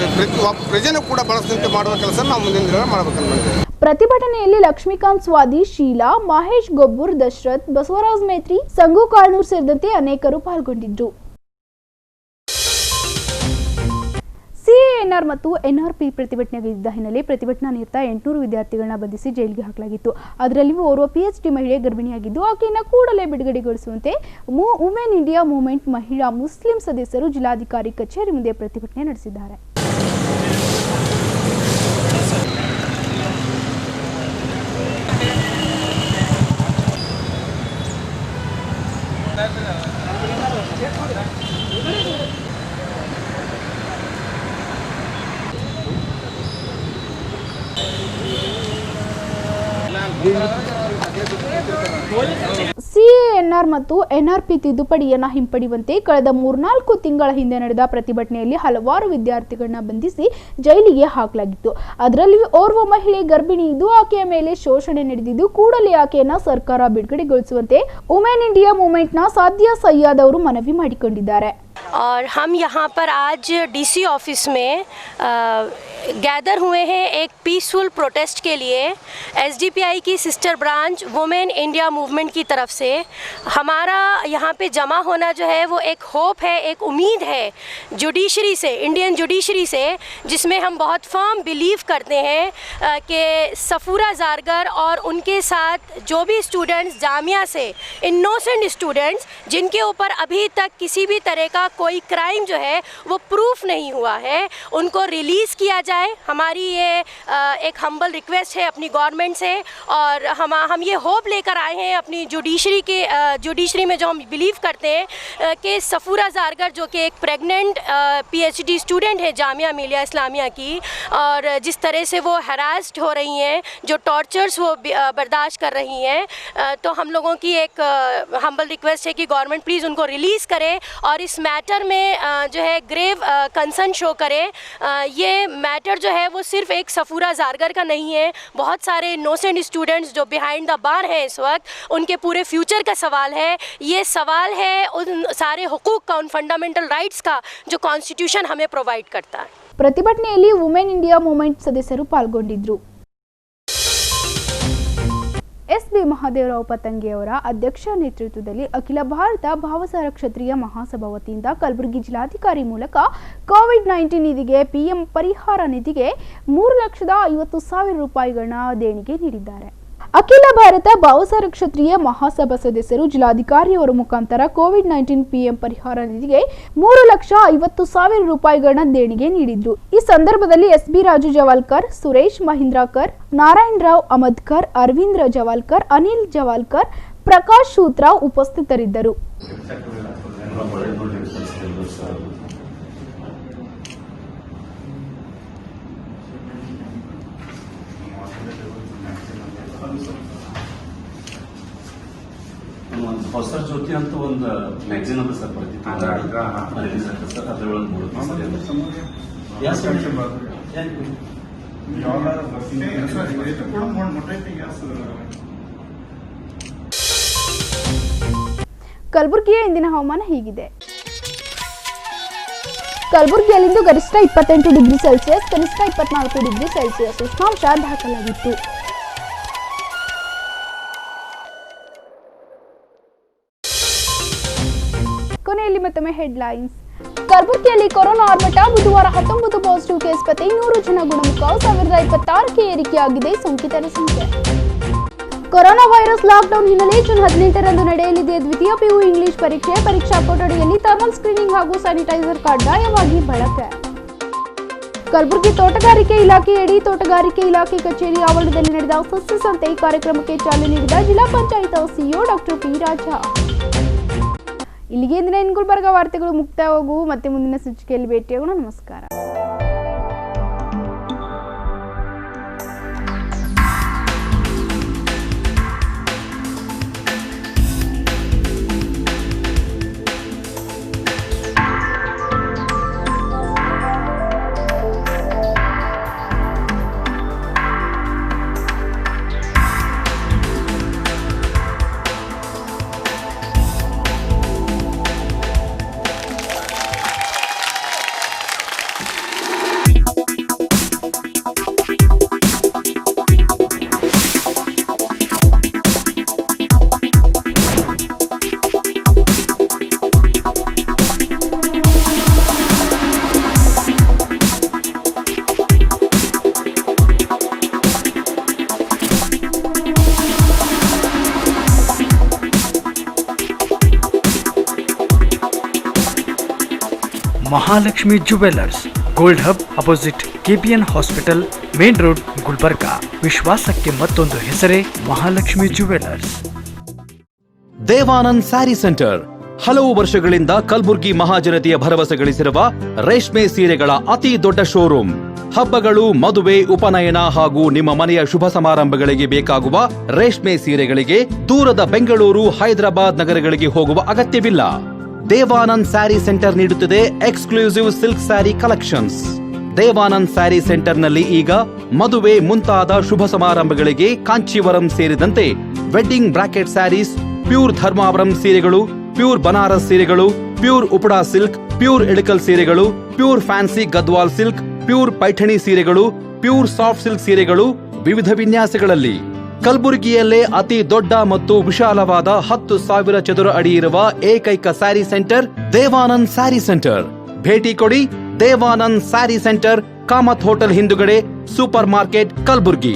ಪ್ರಜೆನೂ ಕೂಡ ಬಳಸದಂತೆ ಮಾಡುವ ಕೆಲಸ ನಾವು ಮುಂದಿನ ದಿನ ಮಾಡಬೇಕಂತ ಮಾಡಿದ್ದೇವೆ. ಪ್ರತಿಭಟನೆಯಲ್ಲಿ ಲಕ್ಷ್ಮೀಕಾಂತ್ ಸ್ವಾದಿ, ಶೀಲಾ, ಮಹೇಶ್ ಗೊಬ್ಬೂರ್, ದಶರಥ್, ಬಸವರಾಜ್ ಮೇತ್ರಿ, ಸಂಗು ಕಾಳ್ನೂರ್ ಸೇರಿದಂತೆ ಅನೇಕರು ಪಾಲ್ಗೊಂಡಿದ್ದರು. ಸಿಎಎನ್ಆರ್ ಮತ್ತು ಎನ್ಆರ್ಪಿ ಪ್ರತಿಭಟನೆಗಿದ್ದ ಹಿನ್ನೆಲೆ ಪ್ರತಿಭಟನಾ ನಿರತ 800 ವಿದ್ಯಾರ್ಥಿಗಳನ್ನ ಬಂಧಿಸಿ ಜೈಲಿಗೆ ಹಾಕಲಾಗಿತ್ತು. ಅದರಲ್ಲಿ ಓರ್ವ PhD ಮಹಿಳೆ ಗರ್ಭಿಣಿಯಾಗಿದ್ದು ಆಕೆಯನ್ನು ಕೂಡಲೇ ಬಿಡುಗಡೆಗೊಳಿಸುವಂತೆ ವುಮೆನ್ ಇಂಡಿಯಾ ಮೂವ್ಮೆಂಟ್ ಮಹಿಳಾ ಮುಸ್ಲಿಂ ಸದಸ್ಯರು ಜಿಲ್ಲಾಧಿಕಾರಿ ಕಚೇರಿ ಮುಂದೆ ಪ್ರತಿಭಟನೆ ನಡೆಸಿದ್ದಾರೆ. ಸಿಎಎನ್ಆರ್ ಮತ್ತು ಎನ್ಆರ್ಪಿ ತಿದ್ದುಪಡಿಯನ್ನು ಹಿಂಪಡೆಯುವಂತೆ ಕಳೆದ 3-4 ತಿಂಗಳ ಹಿಂದೆ ನಡೆದ ಪ್ರತಿಭಟನೆಯಲ್ಲಿ ಹಲವಾರು ವಿದ್ಯಾರ್ಥಿಗಳನ್ನ ಬಂಧಿಸಿ ಜೈಲಿಗೆ ಹಾಕಲಾಗಿತ್ತು. ಅದರಲ್ಲಿ ಓರ್ವ ಮಹಿಳೆ ಗರ್ಭಿಣಿ ಇದ್ದು ಆಕೆಯ ಮೇಲೆ ಶೋಷಣೆ ನಡೆದಿದ್ದು ಕೂಡಲೇ ಆಕೆಯನ್ನ ಸರ್ಕಾರ ಬಿಡುಗಡೆಗೊಳಿಸುವಂತೆ ವುಮೆನ್ ಇಂಡಿಯಾ ಮೂವ್ಮೆಂಟ್ನ ಸಾದಿಯಾ ಸಯ್ಯದ್ ಅವರು ಮನವಿ ಮಾಡಿಕೊಂಡಿದ್ದಾರೆ. और हम यहाँ पर आज DC ऑफिस में गैदर हुए हैं एक पीसफुल प्रोटेस्ट के लिए. SDPI की sister branch women India movement की तरफ से हमारा यहाँ पे जमा होना जो है वो एक होप है, एक उम्मीद है जुडिशरी से, इंडियन जुडिशरी से, जिसमें हम बहुत फर्म बिलीव करते हैं कि सफूरा ज़ारगर और उनके साथ जो भी स्टूडेंट्स जामिया से इनोसेंट स्टूडेंट्स जिनके ऊपर अभी तक किसी भी तरह का कोई क्राइम जो है वो प्रूफ नहीं हुआ है, उनको रिलीज़ किया जाए. हमारी ये एक हम्बल रिक्वेस्ट है अपनी गवर्नमेंट से. और हम ये होप लेकर आए हैं अपनी जुडिशरी में जो हम बिलीव करते हैं कि सफूरा ज़ारगर जो कि एक प्रेग्नेंट PhD स्टूडेंट है जामिया मिलिया इस्लामिया की, और जिस तरह से वो हरास्ड हो रही हैं, जो टॉर्चर्स वो बर्दाश्त कर रही हैं, तो हम लोगों की एक हम्बल रिक्वेस्ट है कि गवर्नमेंट प्लीज़ उनको रिलीज़ करे और इस मैटर में जो है ग्रेव कंसर्न शो करे. ये मैटर जो है वो सिर्फ एक सफूरा ज़ारगर का नहीं है, बहुत सारे इनोसेंट स्टूडेंट्स जो बिहाइंड द बार हैं इस वक्त, उनके पूरे फ्यूचर का सवाल है. ये सवाल है उन सारे हुकूक का, उन फंडामेंटल राइट्स का जो कॉन्स्टिट्यूशन हमें प्रोवाइड करता है. ಪ್ರತಿಭಟನೆಯಲ್ಲಿ ವುಮೆನ್ ಇಂಡಿಯಾ ಮೂವ್ಮೆಂಟ್ ಸದಸ್ಯರು ಪಾಲ್ಗೊಂಡಿದ್ದರು. SB ಮಹಾದೇವರಾವ್ ಪತಂಗಿಯವರ ಅಧ್ಯಕ್ಷ ನೇತೃತ್ವದಲ್ಲಿ ಅಖಿಲ ಭಾರತ ಭಾವಸಾರ ಕ್ಷತ್ರಿಯ ಮಹಾಸಭಾ ವತಿಯಿಂದ ಕಲಬುರಗಿ ಜಿಲ್ಲಾಧಿಕಾರಿ ಮೂಲಕ ಕೋವಿಡ್-19 ನಿಧಿಗೆ PM ಪರಿಹಾರ ನಿಧಿಗೆ 3,50,000 ರೂಪಾಯಿಗಳನ್ನ ದೇಣಿಗೆ ನೀಡಿದ್ದಾರೆ. ಅಖಿಲ ಭಾರತ ಭಾವಸಾರ ಕ್ಷತ್ರಿಯ ಮಹಾಸಭಾ ಸದಸ್ಯರು ಜಿಲ್ಲಾಧಿಕಾರಿಯವರ ಮುಖಾಂತರ ಕೋವಿಡ್-19 PM ಪರಿಹಾರ ನಿಧಿಗೆ 3,50,000 ರೂಪಾಯಿಗಳನ್ನ ದೇಣಿಗೆ ನೀಡಿದ್ರು. ಈ ಸಂದರ್ಭದಲ್ಲಿ SB ರಾಜು ಜವಾಲ್ಕರ್, ಸುರೇಶ್ ಮಹೀಂದ್ರಾಕರ್, ನಾರಾಯಣ್ ರಾವ್ ಅಮದ್ಕರ್, ಅರವಿಂದ್ರ ಜವಾಲ್ಕರ್, ಅನಿಲ್ ಜವಾಲ್ಕರ್, ಪ್ರಕಾಶ್ ಶೂತ್ರಾವ್ ಉಪಸ್ಥಿತರಿದ್ದರು. ಹೊಸ ಜ್ಯೋತಿ ಅಂತ ಒಂದು ಮ್ಯಾಗಝಿನ್ ಅದ ಸರ್, ರಿಲೀಸ್ ಆಗ್ತದೆ ಸರ್, ಅದರೊಳಗೆ ಕಲಬುರಗಿಯ ಇಂದಿನ ಹವಾಮಾನ ಹೀಗಿದೆ. ಕಲಬುರಗಿಯಲ್ಲಿಂದು ಗರಿಷ್ಠ 28 ಡಿಗ್ರಿ ಸೆಲ್ಸಿಯಸ್, ಕನಿಷ್ಠ 24 ಡಿಗ್ರಿ ಸೆಲ್ಸಿಯಸ್ ಉಷ್ಣಾಂಶ ದಾಖಲಾಗಿತ್ತು. ಕೊನೆಯಲ್ಲಿ ಮತ್ತೊಮ್ಮೆ ಹೆಡ್ಲೈನ್ಸ್. ಕಲಬುರಗಿಯಲ್ಲಿ ಕೊರೋನಾ ಆರ್ಭಟ, ಬುಧವಾರ 19 ಪಾಸಿಟಿವ್ ಕೇಸ್ ಪತ್ತೆ, 100 ಜನ ಗುಣಮುಖ, 1026ಕ್ಕೆ ಏರಿಕೆಯಾಗಿದೆ ಸೋಂಕಿತರ ಸಂಖ್ಯೆ. ಕೊರೋನಾ ವೈರಸ್ ಲಾಕ್ಡೌನ್ ಹಿನ್ನೆಲೆ ಜೂನ್ 18ರಂದು ನಡೆಯಲಿದೆ ದ್ವಿತೀಯ PU ಇಂಗ್ಲಿಷ್ ಪರೀಕ್ಷೆ. ಪರೀಕ್ಷಾ ಕೊಠಡಿಯಲ್ಲಿ ಥರ್ಮಲ್ ಸ್ಕ್ರೀನಿಂಗ್ ಹಾಗೂ ಸ್ಯಾನಿಟೈಸರ್ ಕಡ್ಡಾಯವಾಗಿ ಬಳಕೆ. ಕಲಬುರಗಿ ತೋಟಗಾರಿಕೆ ಇಲಾಖೆಯಡಿ ತೋಟಗಾರಿಕೆ ಇಲಾಖೆ ಕಚೇರಿ ಆವರಣದಲ್ಲಿ ನಡೆದ ಸಸ್ಯ ಸಂತೆ ಕಾರ್ಯಕ್ರಮಕ್ಕೆ ಚಾಲನೆ ನೀಡಿದ ಜಿಲ್ಲಾ panchayat CEO doctor P. Raja. ಇಲ್ಲಿಗೆ ಇಂದಿನ ಗುಲ್ಬರ್ಗ ವಾರ್ತೆಗಳು ಮುಕ್ತಾಯವಾಗುವು. ಮತ್ತೆ ಮುಂದಿನ ಸಂಚಿಕೆಯಲ್ಲಿ ಭೇಟಿಯಾಗೋಣ. ನಮಸ್ಕಾರ. Mahalakshmi jewellers, gold hub opposite KPN hospital, main road, Gulbarga. ವಿಶ್ವಾಸಕ್ಕೆ ಮತ್ತೊಂದು ಹೆಸರೇ Mahalakshmi jewellers. Devanand saree centre ಹಲವು ವರ್ಷಗಳಿಂದ ಕಲಬುರ್ಗಿ ಮಹಾಜನತೆಯ ಭರವಸೆ ಗಳಿಸಿರುವ ರೇಷ್ಮೆ ಸೀರೆಗಳ ಅತಿ ದೊಡ್ಡ ಶೋರೂಮ್. ಹಬ್ಬಗಳು, ಮದುವೆ, ಉಪನಯನ ಹಾಗೂ ನಿಮ್ಮ ಮನೆಯ ಶುಭ ಸಮಾರಂಭಗಳಿಗೆ ಬೇಕಾಗುವ ರೇಷ್ಮೆ ಸೀರೆಗಳಿಗೆ ದೂರದ ಬೆಂಗಳೂರು, ಹೈದರಾಬಾದ್ ನಗರಗಳಿಗೆ ಹೋಗುವ ಅಗತ್ಯವಿಲ್ಲ. ದೇವಾನಂದ್ ಸ್ಯಾರಿ ಸೆಂಟರ್ ನೀಡುತ್ತಿದೆ exclusive silk saree collections. Devanand saree ಸೆಂಟರ್ನಲ್ಲಿ ಈಗ ಮದುವೆ ಮುಂತಾದ ಶುಭ ಸಮಾರಂಭಗಳಿಗೆ ಕಾಂಚೀವರಂ ಸೇರಿದಂತೆ wedding brocade sarees, pure Dharmavaram ಸೀರೆಗಳು, ಪ್ಯೂರ್ ಬನಾರಸ್ ಸೀರೆಗಳು, pure Uppada silk, pure Ilkal ಸೀರೆಗಳು, pure fancy Gadwal silk, pure Paithani ಸೀರೆಗಳು, ಪ್ಯೂರ್ ಸಾಫ್ಟ್ ಸಿಲ್ಕ್ ಸೀರೆಗಳು ವಿವಿಧ ವಿನ್ಯಾಸಗಳಲ್ಲಿ. ಕಲಬುರಗಿಯಲ್ಲೇ ಅತಿ ದೊಡ್ಡ ಮತ್ತು ವಿಶಾಲವಾದ 10,000 ಚದುರ ಅಡಿ ಇರುವ ಏಕೈಕ sari centre Devanand saree centre. ಭೇಟಿ ಕೊಡಿ. Devanand saree centre, Kamath hotel ಹಿಂದುಗಡೆ, ಸೂಪರ್ ಮಾರ್ಕೆಟ್, ಕಲಬುರ್ಗಿ.